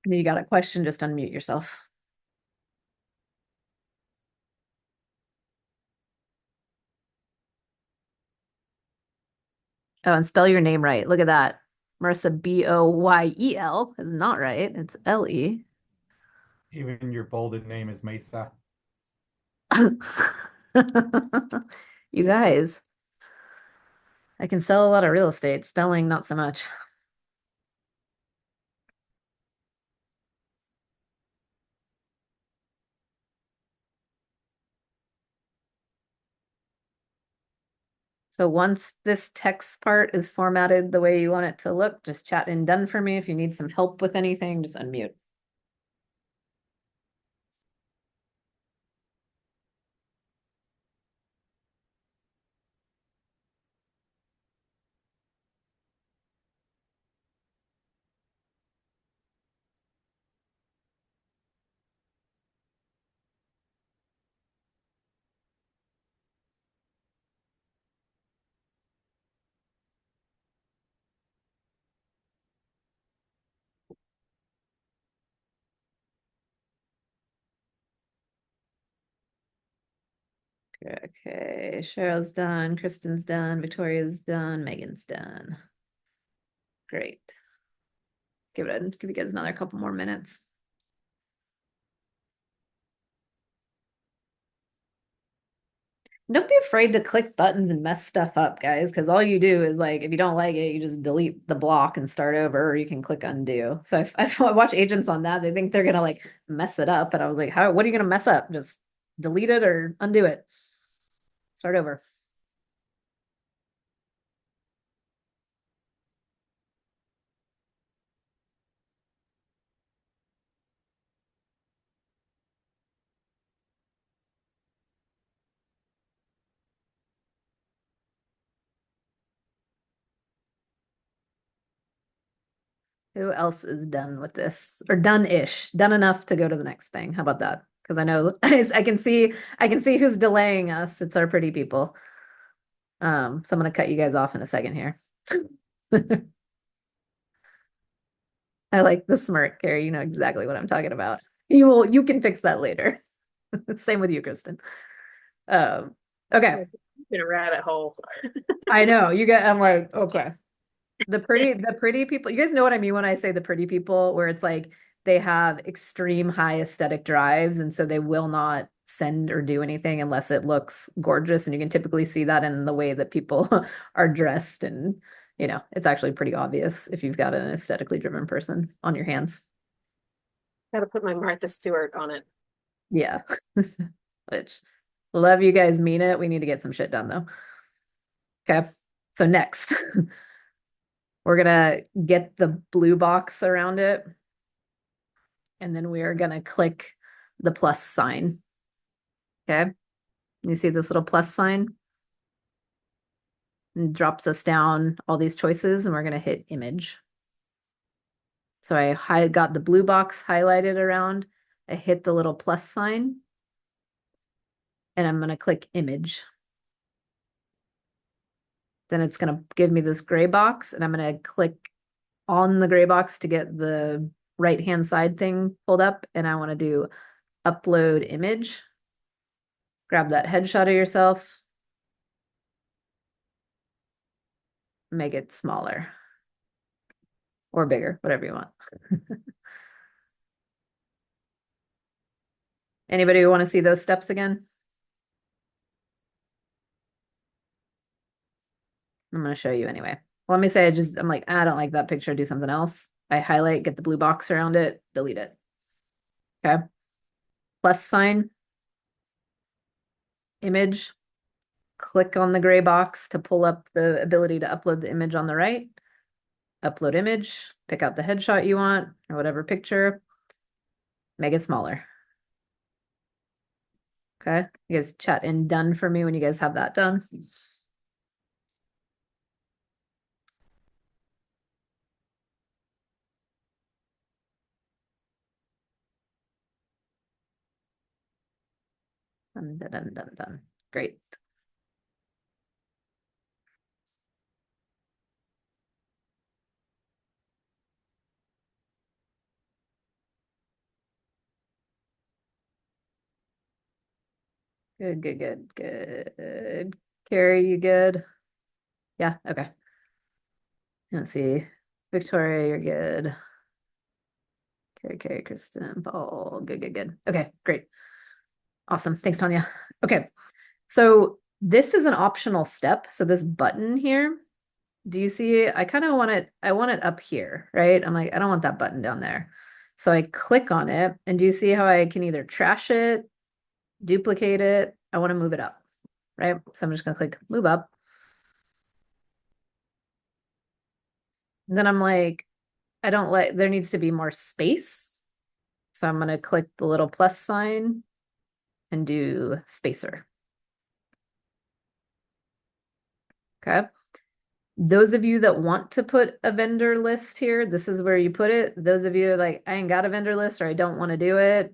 [SPEAKER 1] If you got a question, just unmute yourself. Oh, and spell your name right. Look at that. Marissa, Boyel is not right. It's L-E.
[SPEAKER 9] Even your bolded name is Mesa.
[SPEAKER 1] You guys, I can sell a lot of real estate. Spelling, not so much. So once this text part is formatted the way you want it to look, just chat in done for me. If you need some help with anything, just unmute. Okay, Cheryl's done, Kristen's done, Victoria's done, Megan's done. Great. Give you guys another couple more minutes. Don't be afraid to click buttons and mess stuff up, guys, because all you do is like, if you don't like it, you just delete the block and start over, or you can click undo. So I watch agents on that. They think they're gonna like mess it up. And I was like, what are you gonna mess up? Just delete it or undo it. Start over. Who else is done with this, or done-ish, done enough to go to the next thing? How about that? Because I know I can see who's delaying us. It's our pretty people. So I'm gonna cut you guys off in a second here. I like the smirk, Carrie. You know exactly what I'm talking about. You can fix that later. Same with you, Kristen. Okay.
[SPEAKER 8] In a rabbit hole.
[SPEAKER 1] I know. I'm like, okay. The pretty people, you guys know what I mean when I say the pretty people, where it's like they have extreme high aesthetic drives, and so they will not send or do anything unless it looks gorgeous. And you can typically see that in the way that people are dressed. And, it's actually pretty obvious if you've got an aesthetically driven person on your hands.
[SPEAKER 8] Gotta put my Martha Stewart on it.
[SPEAKER 1] Yeah. Which, love you guys, mean it. We need to get some shit done though. Okay. So next. We're gonna get the blue box around it, and then we are gonna click the plus sign. Okay, you see this little plus sign? It drops us down all these choices, and we're gonna hit image. So I got the blue box highlighted around. I hit the little plus sign, and I'm gonna click image. Then it's gonna give me this gray box, and I'm gonna click on the gray box to get the right-hand side thing pulled up, and I want to do upload image. Grab that headshot of yourself. Make it smaller or bigger, whatever you want. Anybody want to see those steps again? I'm going to show you anyway. Well, let me say I'm like, I don't like that picture. Do something else. I highlight, get the blue box around it, delete it. Okay. Plus sign, image, click on the gray box to pull up the ability to upload the image on the right. Upload image, pick out the headshot you want or whatever picture, make it smaller. Okay. You guys chat in done for me when you guys have that done. Done, done, done, done, done. Great. Good, good, good, good. Carrie, you good? Yeah, okay. Let's see. Victoria, you're good. Carrie, Kristen, Paul, good, good, good. Okay, great. Awesome. Thanks, Tanya. Okay, so this is an optional step. So this button here, do you see? I kind of I want it up here, right? I'm like, I don't want that button down there. So I click on it, and do you see how I can either trash it, duplicate it? I want to move it up, right? So I'm just gonna click move up. And then I'm like, I don't like, there needs to be more space. So I'm gonna click the little plus sign and do spacer. Okay. Those of you that want to put a vendor list here, this is where you put it. Those of you like, I ain't got a vendor list or I don't want to do it,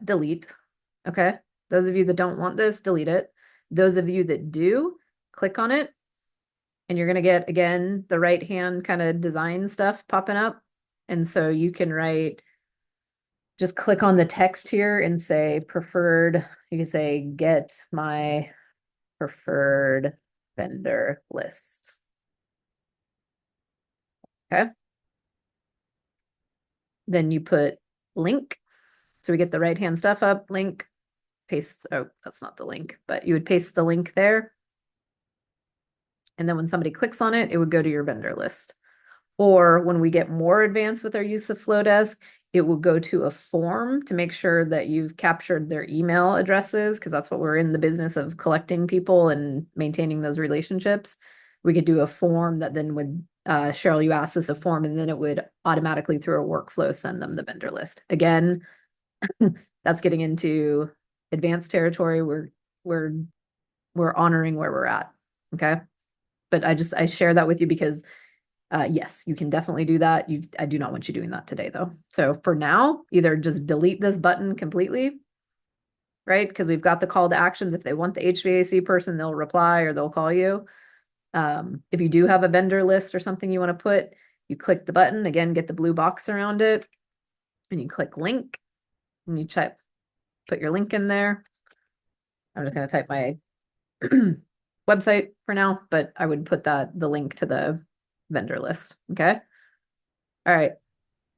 [SPEAKER 1] delete. Okay. Those of you that don't want this, delete it. Those of you that do, click on it. And you're going to get, again, the right hand kind of design stuff popping up. And so you can write, just click on the text here and say preferred. You can say get my preferred vendor list. Okay. Then you put link. So we get the right-hand stuff up, link, paste. Oh, that's not the link, but you would paste the link there. And then when somebody clicks on it, it would go to your vendor list. Or when we get more advanced with our use of Flodesk, it will go to a form to make sure that you've captured their email addresses, because that's what we're in the business of, collecting people and maintaining those relationships. We could do a form that then would, Cheryl, you asked us a form, and then it would automatically through a workflow send them the vendor list. Again, that's getting into advanced territory. We're honoring where we're at. Okay. But I share that with you because yes, you can definitely do that. I do not want you doing that today though. So for now, either just delete this button completely, right? Because we've got the call to actions. If they want the HVAC person, they'll reply or they'll call you. If you do have a vendor list or something you want to put, you click the button, again, get the blue box around it, and you click link, and you put your link in there. I'm just going to type my website for now, but I would put the link to the vendor list. Okay. All right.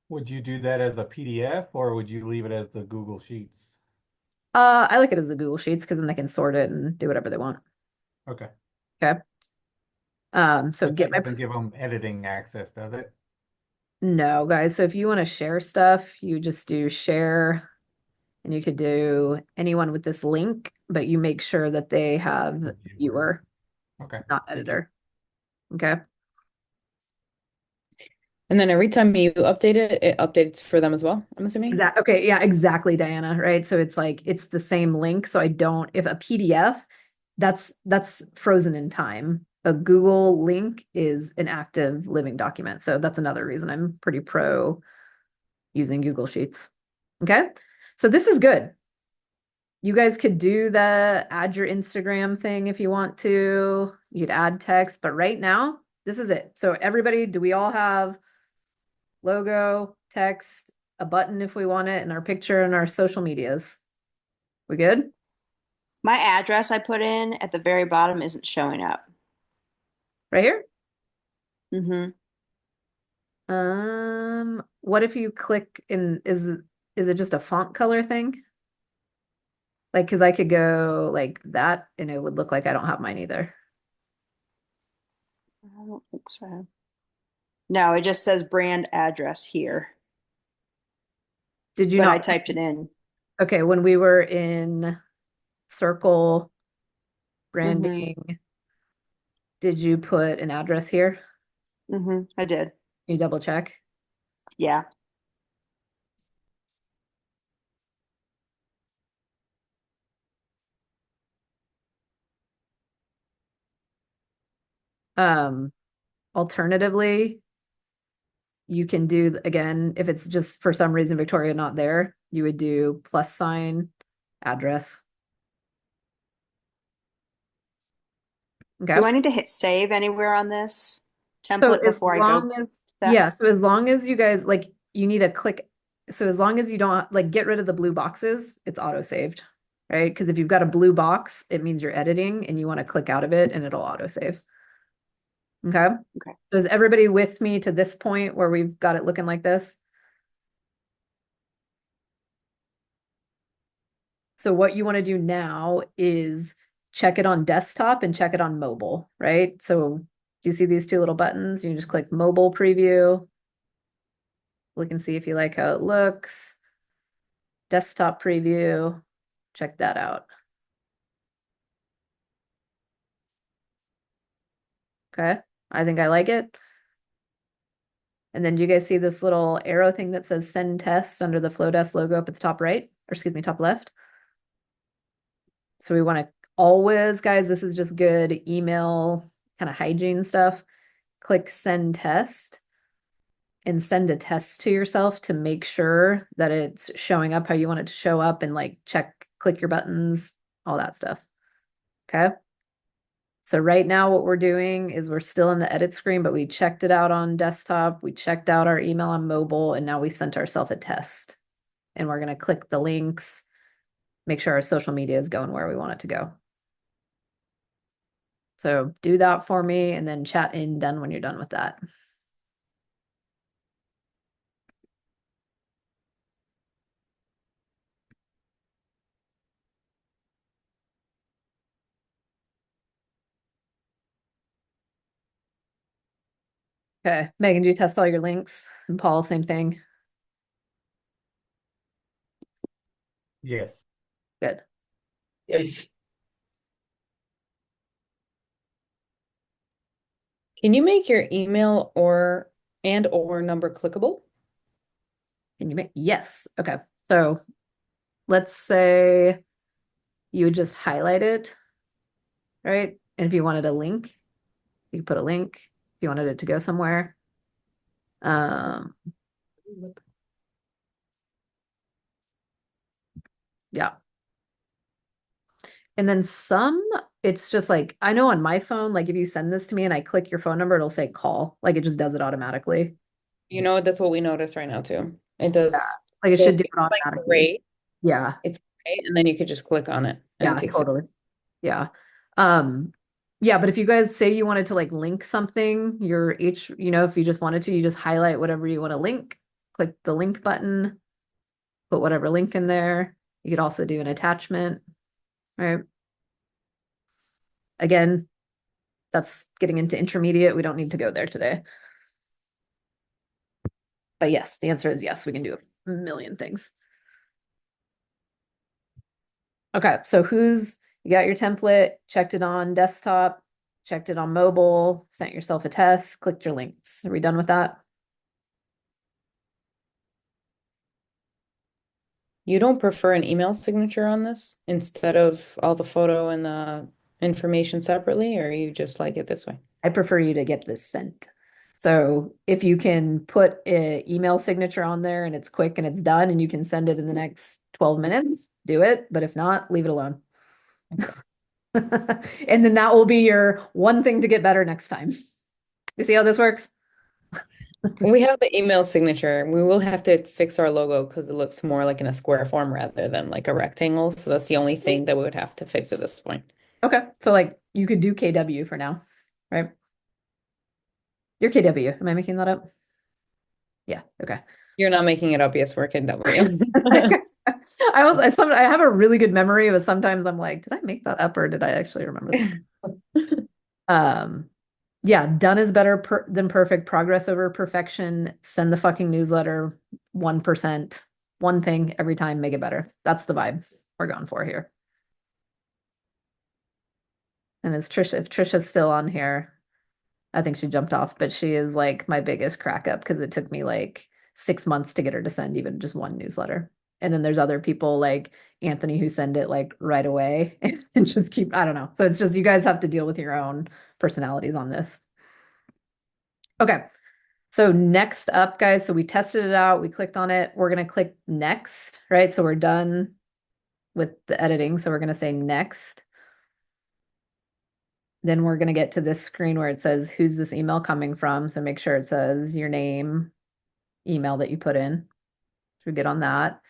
[SPEAKER 9] Would you do that as a PDF or would you leave it as the Google Sheets?
[SPEAKER 1] I like it as the Google Sheets because then they can sort it and do whatever they want.
[SPEAKER 9] Okay.
[SPEAKER 1] Okay. So
[SPEAKER 9] But
[SPEAKER 1] get
[SPEAKER 9] that
[SPEAKER 1] my
[SPEAKER 9] doesn't give them editing access, does it?
[SPEAKER 1] no, guys. So if you want to share stuff, you just do share, and you could do anyone with this link, but you make sure that they have
[SPEAKER 9] Viewer.
[SPEAKER 1] viewer,
[SPEAKER 9] Okay.
[SPEAKER 1] not
[SPEAKER 9] Thank you.
[SPEAKER 1] editor. Okay.
[SPEAKER 4] And then every time you update it, it updates for them as well, I'm assuming.
[SPEAKER 1] Okay, yeah, exactly, Diana, right? So it's like it's the same link. So I don't, if a PDF, that's frozen in time. A Google link is an active living document. So that's another reason I'm pretty pro using Google Sheets. Okay. So this is good. You guys could do the add your Instagram thing if you want to. You could add text, but right now, this is it. So everybody, do we all have logo, text, a button if we want it, and our picture and our social medias? We good?
[SPEAKER 7] My address I put in at the very bottom isn't showing up.
[SPEAKER 1] Right here?
[SPEAKER 7] Mm-hmm.
[SPEAKER 1] What if you click in, is it just a font color thing? Like, because I could go like that and it would look like I don't have mine either.
[SPEAKER 7] I don't think so. No, it just says brand address here,
[SPEAKER 1] Did you
[SPEAKER 7] but I
[SPEAKER 1] not?
[SPEAKER 7] typed it in.
[SPEAKER 1] Okay, when we were in Circle
[SPEAKER 7] Mm-hmm.
[SPEAKER 1] branding, did you put an address here?
[SPEAKER 7] Mm-hmm. I did.
[SPEAKER 1] You double check?
[SPEAKER 7] Yeah.
[SPEAKER 1] Alternatively, you can do, again, if it's just for some reason Victoria not there, you would do +, address. Okay.
[SPEAKER 7] Do I need to hit save anywhere on this
[SPEAKER 1] So
[SPEAKER 7] template
[SPEAKER 1] as
[SPEAKER 7] before I go
[SPEAKER 1] long as,
[SPEAKER 7] that?
[SPEAKER 1] yeah, so as long as you guys, like, you need to click, so as long as you don't, like, get rid of the blue boxes, it's auto-saved, right? Because if you've got a blue box, it means you're editing and you want to click out of it and it'll auto-save. Okay?
[SPEAKER 7] Okay.
[SPEAKER 1] So is everybody with me to this point where we've got it looking like this? So what you want to do now is check it on desktop and check it on mobile, right? So do you see these two little buttons? You can just click mobile preview. Look and see if you like how it looks. Desktop preview. Check that out. Okay. I think I like it. And then do you guys see this little arrow thing that says send test under the Flodesk logo up at the top right? Or excuse me, top left. So we want to always, guys, this is just good email kind of hygiene stuff. Click send test and send a test to yourself to make sure that it's showing up how you want it to show up, and like click your buttons, all that stuff. Okay. So right now what we're doing is we're still in the edit screen, but we checked it out on desktop. We checked out our email on mobile, and now we sent ourselves a test. And we're going to click the links, make sure our social media is going where we want it to go. So do that for me and then chat in done when you're done with that. Okay, Megan, do you test all your links? And Paul, same thing.
[SPEAKER 9] Yes.
[SPEAKER 1] Good.
[SPEAKER 3] Yes.
[SPEAKER 4] Can you make your email or number clickable?
[SPEAKER 1] Can you make, yes. Okay. So let's say you would just highlight it, right? And if you wanted a link, you could put a link. If you wanted it to go somewhere. Yeah. And then some, it's just like, I know on my phone, like if you send this to me and I click your phone number, it'll say call. Like it just does it automatically.
[SPEAKER 4] You know, that's what we notice right now too. It
[SPEAKER 1] Yeah.
[SPEAKER 4] does.
[SPEAKER 1] Like it
[SPEAKER 4] So
[SPEAKER 1] should do
[SPEAKER 4] it's
[SPEAKER 1] it
[SPEAKER 4] like
[SPEAKER 1] automatically.
[SPEAKER 4] great.
[SPEAKER 1] Yeah.
[SPEAKER 4] It's great. And then you could just click on it and
[SPEAKER 1] Yeah,
[SPEAKER 4] it takes you.
[SPEAKER 1] totally. Yeah. Um, yeah, but if you guys say you wanted to like link something, your if you just wanted to, you just highlight whatever you want to link, click the link button, put whatever link in there. You could also do an attachment, right? Again, that's getting into intermediate. We don't need to go there today. But yes, the answer is yes, we can do a million things. Okay, so you got your template, checked it on desktop, checked it on mobile, sent yourself a test, clicked your links. Are we done with that?
[SPEAKER 4] You don't prefer an email signature on this instead of all the photo and the information separately, or you just like it this way?
[SPEAKER 1] I prefer you to get this sent. So if you can put an email signature on there and it's quick and it's done and you can send it in the next 12 minutes, do it. But if not, leave it alone. And then that will be your one thing to get better next time. You see how this works?
[SPEAKER 4] We have the email signature. We will have to fix our logo because it looks more like in a square form rather than like a rectangle. So that's the only thing that we would have to fix at this point.
[SPEAKER 1] Okay. So like you could do KW for now, right? You're KW. Am I making that up? Yeah. Okay.
[SPEAKER 4] You're not making it up. Yes, we're KW.
[SPEAKER 1] I have a really good memory, but sometimes I'm like, did I make that up or did I actually remember this? Yeah, done is better than perfect. Progress over perfection. Send the fucking newsletter. 1%. One thing every time, make it better. That's the vibe we're going for here. And if Trisha's still on here, I think she jumped off, but she is like my biggest crack up because it took me like 6 months to get her to send even just one newsletter. And then there's other people like Anthony who send it like right away and just keep, I don't know. So it's just you guys have to deal with your own personalities on this. Okay. So next up, guys, so we tested it out, we clicked on it. We're going to click next, right? So we're done with the editing. So we're going to say next. Then we're going to get to this screen where it says, who's this email coming from? So make sure it says your name, email that you put in. So we get on that.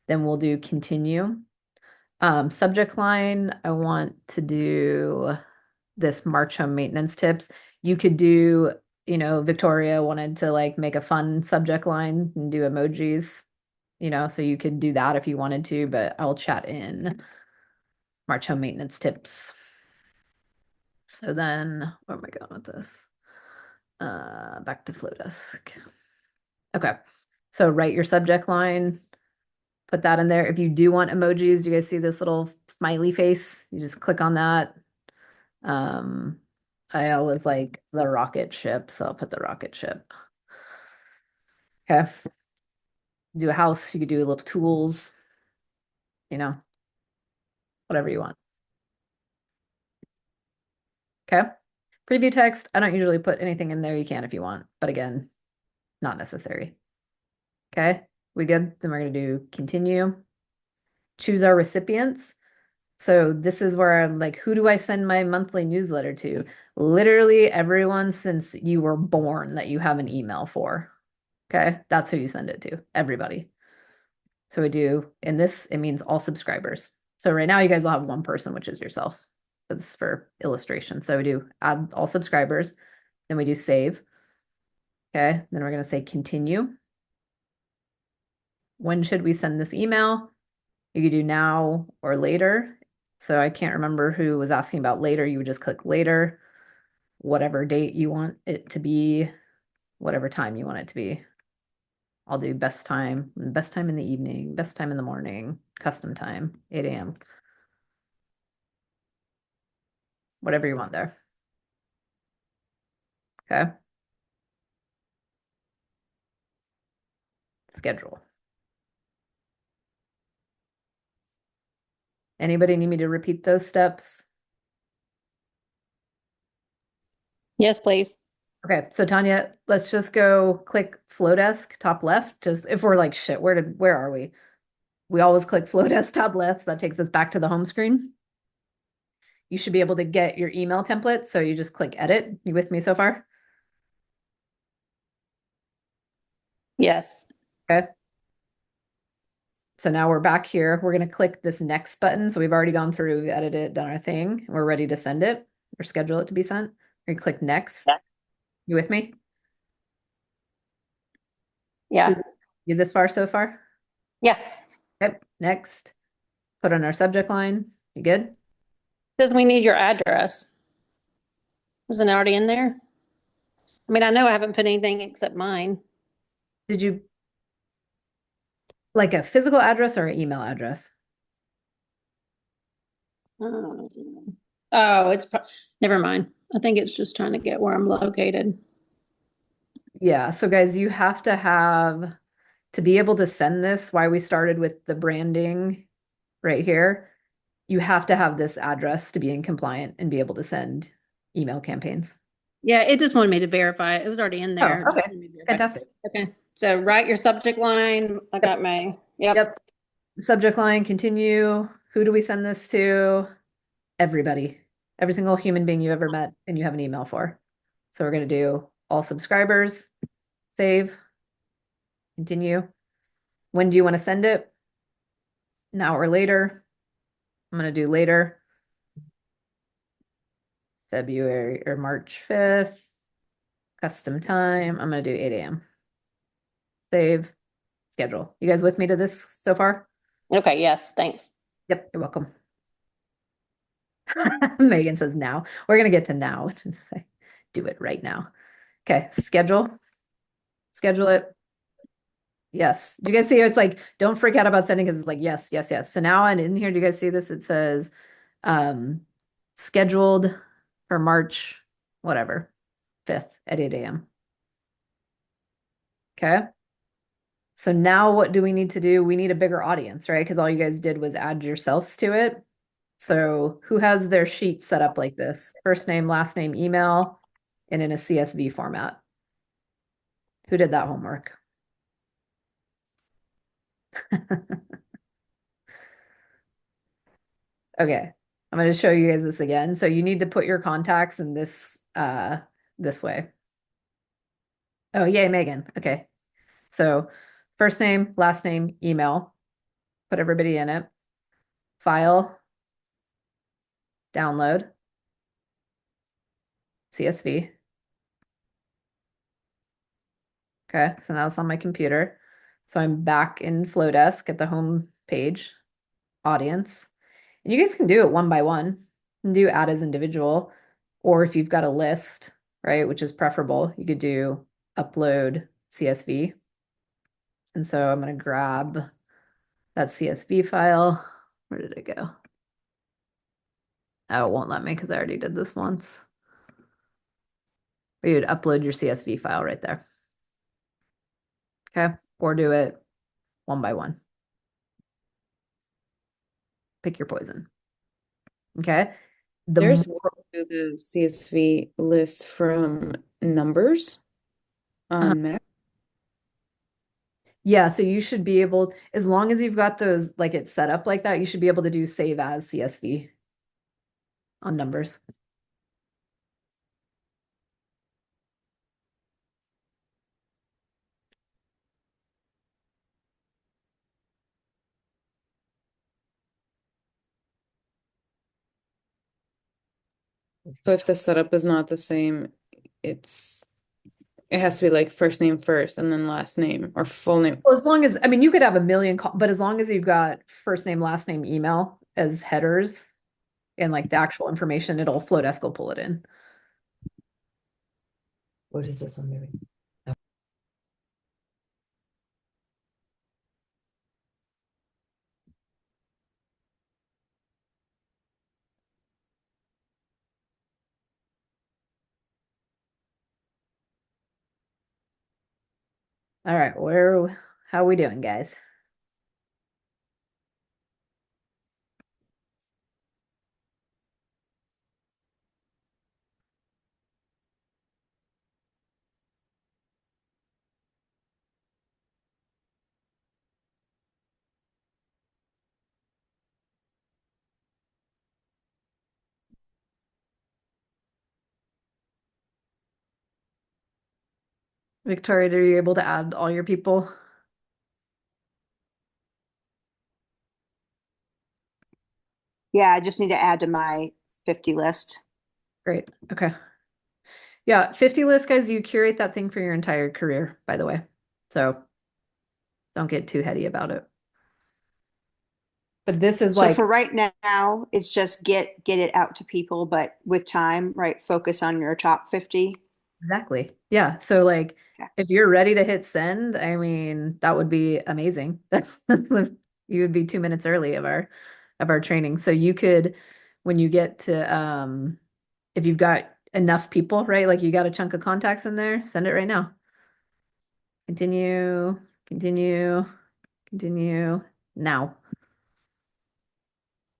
[SPEAKER 1] Then we'll do continue. Subject line, I want to do this March home maintenance tips. You could do, Victoria wanted to like make a fun subject line and do emojis, so you could do that if you wanted to, but I'll chat in March home maintenance tips. So then where am I going with this? Back to Flodesk. Okay. So write your subject line, put that in there. If you do want emojis, you guys see this little smiley face? You just click on that. I always like the rocket ship, so I'll put the rocket ship. Okay. Do a house, you could do little tools, whatever you want. Okay. Preview text, I don't usually put anything in there. You can if you want, but again, not necessary. Okay, we good? Then we're going to do continue. Choose our recipients. So this is where I'm like, who do I send my monthly newsletter to? Literally everyone since you were born that you have an email for. Okay, that's who you send it to, everybody. So we do, in this, it means all subscribers. So right now you guys will have one person, which is yourself. That's for illustration. So we do add all subscribers, then we do save. Okay, then we're going to say continue. When should we send this email? You could do now or later. So I can't remember who was asking about later. You would just click later, whatever date you want it to be. whatever time you want it to be. I'll do best time in the evening, best time in the morning, custom time, 8 a.m. Whatever you want there. Okay. Schedule. Anybody need me to repeat those steps?
[SPEAKER 10] Yes, please.
[SPEAKER 1] Okay, so Tanya, let's just go click Flodesk top left. Just if we're like, shit, where are we? We always click Flodesk top left. So that takes us back to the home screen. You should be able to get your email template. So you just click edit. You with me so far?
[SPEAKER 10] Yes.
[SPEAKER 1] Okay. So now we're back here. We're going to click this next button. So we've already gone through, we've edited it, done our thing. We're ready to send it or schedule it to be sent. We click next. You with me?
[SPEAKER 10] Yeah.
[SPEAKER 1] You this far so far?
[SPEAKER 10] Yeah.
[SPEAKER 1] Yep. Next. Put on our subject line. You good?
[SPEAKER 10] Does we need your address? Isn't it already in there? I mean, I know I haven't put anything except mine.
[SPEAKER 1] Did you like a physical address or an email address?
[SPEAKER 10] Oh, never mind. I think it's just trying to get where I'm located.
[SPEAKER 1] Yeah. So guys, you have to have to be able to send this, why we started with the branding right here. You have to have this address to be in compliant and be able to send email campaigns.
[SPEAKER 10] Yeah, it just wanted me to verify. It was already in there.
[SPEAKER 1] Oh, okay. Fantastic.
[SPEAKER 10] Okay. So write your subject line. I got my,
[SPEAKER 1] Yep. Subject line, continue. Who do we send this to? Everybody. Every single human being you ever met and you have an email for. So we're going to do all subscribers, save, continue. When do you want to send it? Now or later? I'm going to do later. February or March 5th. Custom time. I'm going to do 8 a.m. Save, schedule. You guys with me to this so far?
[SPEAKER 10] Okay, yes, thanks.
[SPEAKER 1] Yep, you're welcome. Megan says now. We're going to get to now. Do it right now. Okay, schedule. Schedule it. Yes. Do you guys see it's like, don't freak out about sending because it's like, yes, yes, yes. So now and in here, do you guys see this? It says scheduled for March, whatever, 5th at 8 a.m. Okay. So now what do we need to do? We need a bigger audience, right? Because all you guys did was add yourselves to it. So who has their sheet set up like this? First name, last name, email, and in a CSV format? Who did that homework? Okay, I'm going to show you guys this again. So you need to put your contacts in this way. Oh, yay, Megan. Okay. So first name, last name, email. Put everybody in it. File, download, CSV. Okay, so now it's on my computer. So I'm back in Flodesk at the home page, audience. And you guys can do it one by one and do add as individual. Or if you've got a list, right, which is preferable, you could do upload CSV. And so I'm going to grab that CSV file. Where did it go? Oh, it won't let me because I already did this once. Or you'd upload your CSV file right there. Okay, or do it one by one. Pick your poison. Okay.
[SPEAKER 4] There's more to the CSV list from numbers on Mac.
[SPEAKER 1] Yeah, so you should be able, as long as you've got those, like it's set up like that, you should be able to do save as CSV on numbers.
[SPEAKER 4] So if the setup is not the same, it has to be like first name first and then last name or full name.
[SPEAKER 1] Well, as long as, I mean, you could have a million, but as long as you've got first name, last name, email as headers and like the actual information, it'll Flodesk will pull it in.
[SPEAKER 3] What is this on, Mary?
[SPEAKER 1] All right, how are we doing, guys? Victoria, are you able to add all your people?
[SPEAKER 7] Yeah, I just need to add to my 50 list.
[SPEAKER 1] Great. Okay. Yeah, 50 list, guys, you curate that thing for your entire career, by the way. So don't get too heady about it. But this is
[SPEAKER 7] So
[SPEAKER 1] like
[SPEAKER 7] for right now, it's just get it out to people, but with time, right? Focus on your top 50.
[SPEAKER 1] exactly. Yeah. So like
[SPEAKER 7] Okay.
[SPEAKER 1] if you're ready to hit send, I mean, that would be amazing. You would be 2 minutes early of our training. So you could, when you get to if you've got enough people, right? Like you got a chunk of contacts in there, send it right now. Continue, continue, continue now.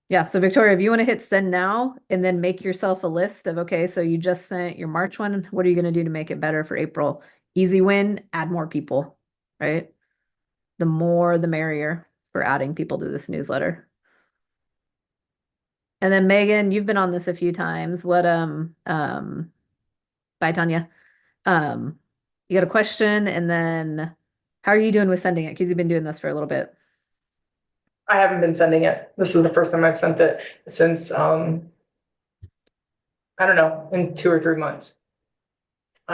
[SPEAKER 1] Yeah, so Victoria, if you want to hit send now and then make yourself a list of, okay, so you just sent your March one, what are you going to do to make it better for April? Easy win, add more people, right? The more, the merrier for adding people to this newsletter. And then Megan, you've been on this a few times. Bye, Tanya. Um, you got a question, and then how are you doing with sending it? Because you've been doing this for a little bit.
[SPEAKER 11] I haven't been sending it. This is the first time I've sent it since I don't know, in 2 or 3 months.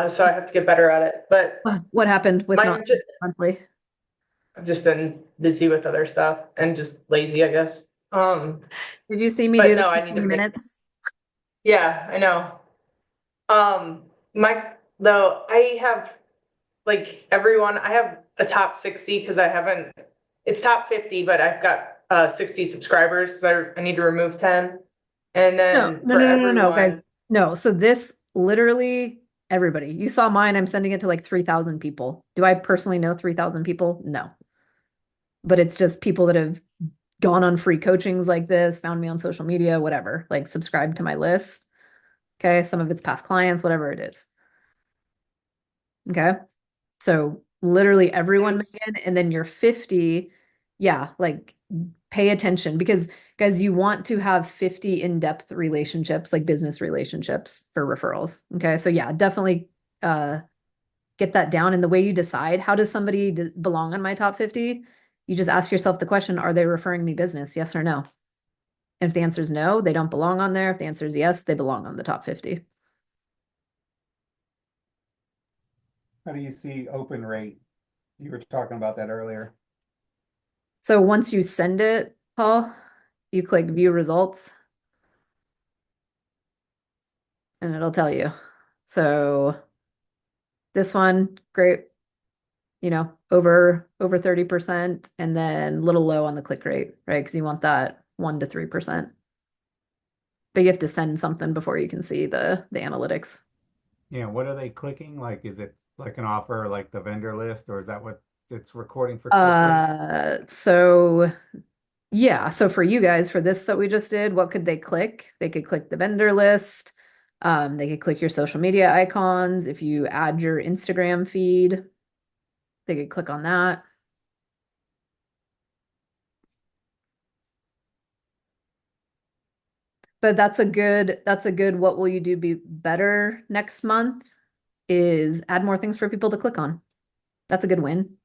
[SPEAKER 11] So I have to get better at it. But
[SPEAKER 1] What happened with not monthly?
[SPEAKER 11] I've just been busy with other stuff and just lazy, I guess.
[SPEAKER 1] Did you see me
[SPEAKER 11] but
[SPEAKER 1] do
[SPEAKER 11] no,
[SPEAKER 1] this
[SPEAKER 11] I
[SPEAKER 1] in
[SPEAKER 11] need to
[SPEAKER 1] 20
[SPEAKER 11] make.
[SPEAKER 1] minutes?
[SPEAKER 11] Yeah, I know. Though I have like everyone. I have a top 60 because I haven't. It's top 50, but I've got 60 subscribers because I need to remove 10. And
[SPEAKER 1] No,
[SPEAKER 11] then
[SPEAKER 1] no,
[SPEAKER 11] for
[SPEAKER 1] no, no, no, no,
[SPEAKER 11] everyone,
[SPEAKER 1] guys. No. So this literally everybody. You saw mine. I'm sending it to like 3,000 people. Do I personally know 3,000 people? No. But it's just people that have gone on free coachings like this, found me on social media, whatever, like subscribe to my list. Okay. Some of it's past clients, whatever it is. Okay. So literally everyone, Megan, and then you're 50. Yeah, like pay attention because guys, you want to have 50 in-depth relationships, like business relationships for referrals. Okay. So yeah, definitely get that down. And the way you decide how does somebody belong on my top 50, you just ask yourself the question, are they referring me business? Yes or no? And if the answer is no, they don't belong on there. If the answer is yes, they belong on the top 50.
[SPEAKER 9] How do you see open rate? You were talking about that earlier.
[SPEAKER 1] So once you send it, Paul, you click view results and it'll tell you. So this one, great, over 30% and then a little low on the click rate, right? Because you want that 1 to 3%. But you have to send something before you can see the analytics.
[SPEAKER 9] Yeah, what are they clicking? Like, is it like an offer, like the vendor list, or is that what it's recording for click rate?
[SPEAKER 1] So yeah, so for you guys, for this that we just did, what could they click? They could click the vendor list. They could click your social media icons. If you add your Instagram feed, they could click on that. But that's a good, what will you do be better next month is add more things for people to click on. That's a good win.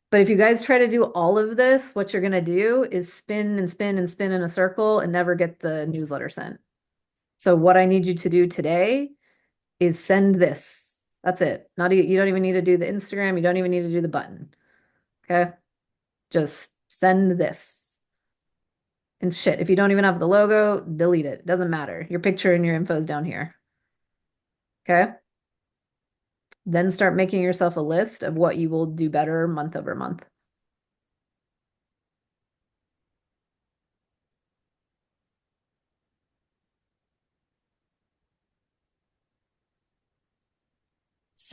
[SPEAKER 1] But if you guys try to do all of this, what you're going to do is spin and spin and spin in a circle and never get the newsletter sent. So what I need you to do today is send this. That's it. You don't even need to do the Instagram. You don't even need to do the button. Okay. Just send this. And shit, if you don't even have the logo, delete it. Doesn't matter. Your picture and your info is down here. Okay. Then start making yourself a list of what you will do better month over month.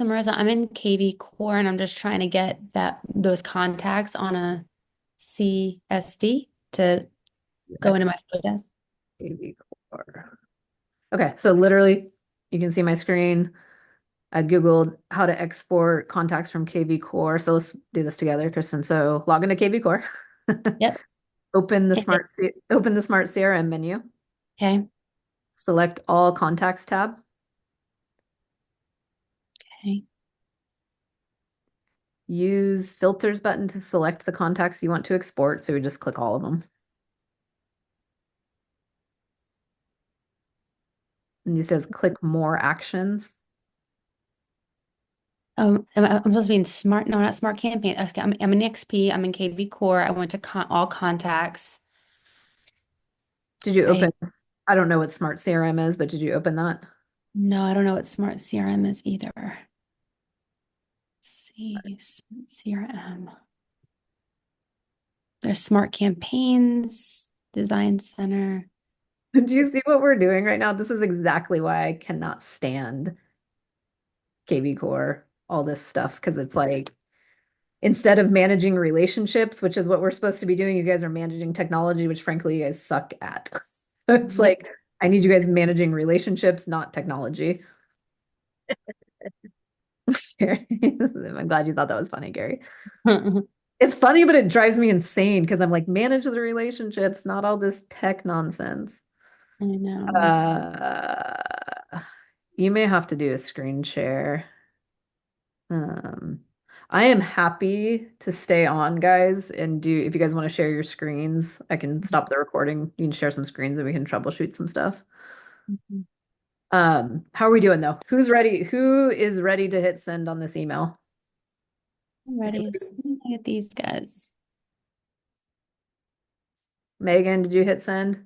[SPEAKER 2] So Marissa, I'm in KV Core and I'm just trying to get those contacts on a CSV to go into my Flodesk.
[SPEAKER 1] KV Core. Okay, so literally you can see my screen. I Googled how to export contacts from KV Core. So let's do this together, Kristen. So log into KV Core.
[SPEAKER 2] Yep.
[SPEAKER 1] Open the
[SPEAKER 2] Okay.
[SPEAKER 1] Smart CRM menu.
[SPEAKER 2] Okay.
[SPEAKER 1] Select all contacts tab.
[SPEAKER 2] Okay.
[SPEAKER 1] Use filters button to select the contacts you want to export. So we just click all of them. And it says click more actions.
[SPEAKER 2] I'm supposed to be in Smart, no, not Smart Campaign. Okay, I'm in XP, I'm in KV Core. I went to all contacts.
[SPEAKER 1] Did you
[SPEAKER 2] Okay.
[SPEAKER 1] open? I don't know what Smart CRM is, but did you open that?
[SPEAKER 2] No, I don't know what Smart CRM is either. Let's see, Smart CRM. There's Smart Campaigns, Design Center.
[SPEAKER 1] Do you see what we're doing right now? This is exactly why I cannot stand KV Core, all this stuff, because it's like instead of managing relationships, which is what we're supposed to be doing, you guys are managing technology, which frankly you guys suck at. So it's like I need you guys managing relationships, not technology. I'm glad you thought that was funny, Gary. It's funny, but it drives me insane because I'm like, manage the relationships, not all this tech nonsense.
[SPEAKER 2] I know.
[SPEAKER 1] You may have to do a screen share. Um, I am happy to stay on, guys, and do if you guys want to share your screens, I can stop the recording. You can share some screens and we can troubleshoot some stuff.
[SPEAKER 2] Mhm.
[SPEAKER 1] How are we doing though? Who's ready? Who is ready to hit send on this email?
[SPEAKER 2] I'm ready. So let me look at these guys.
[SPEAKER 1] Megan, did you hit send?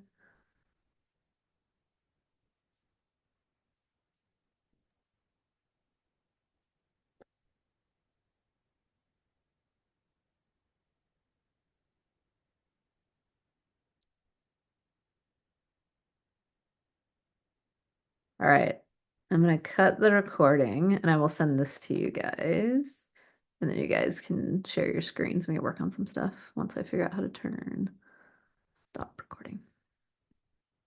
[SPEAKER 1] All right. I'm gonna cut the recording and I will send this to you guys. And then you guys can share your screens. We can work on some stuff once I figure out how to turn stop recording.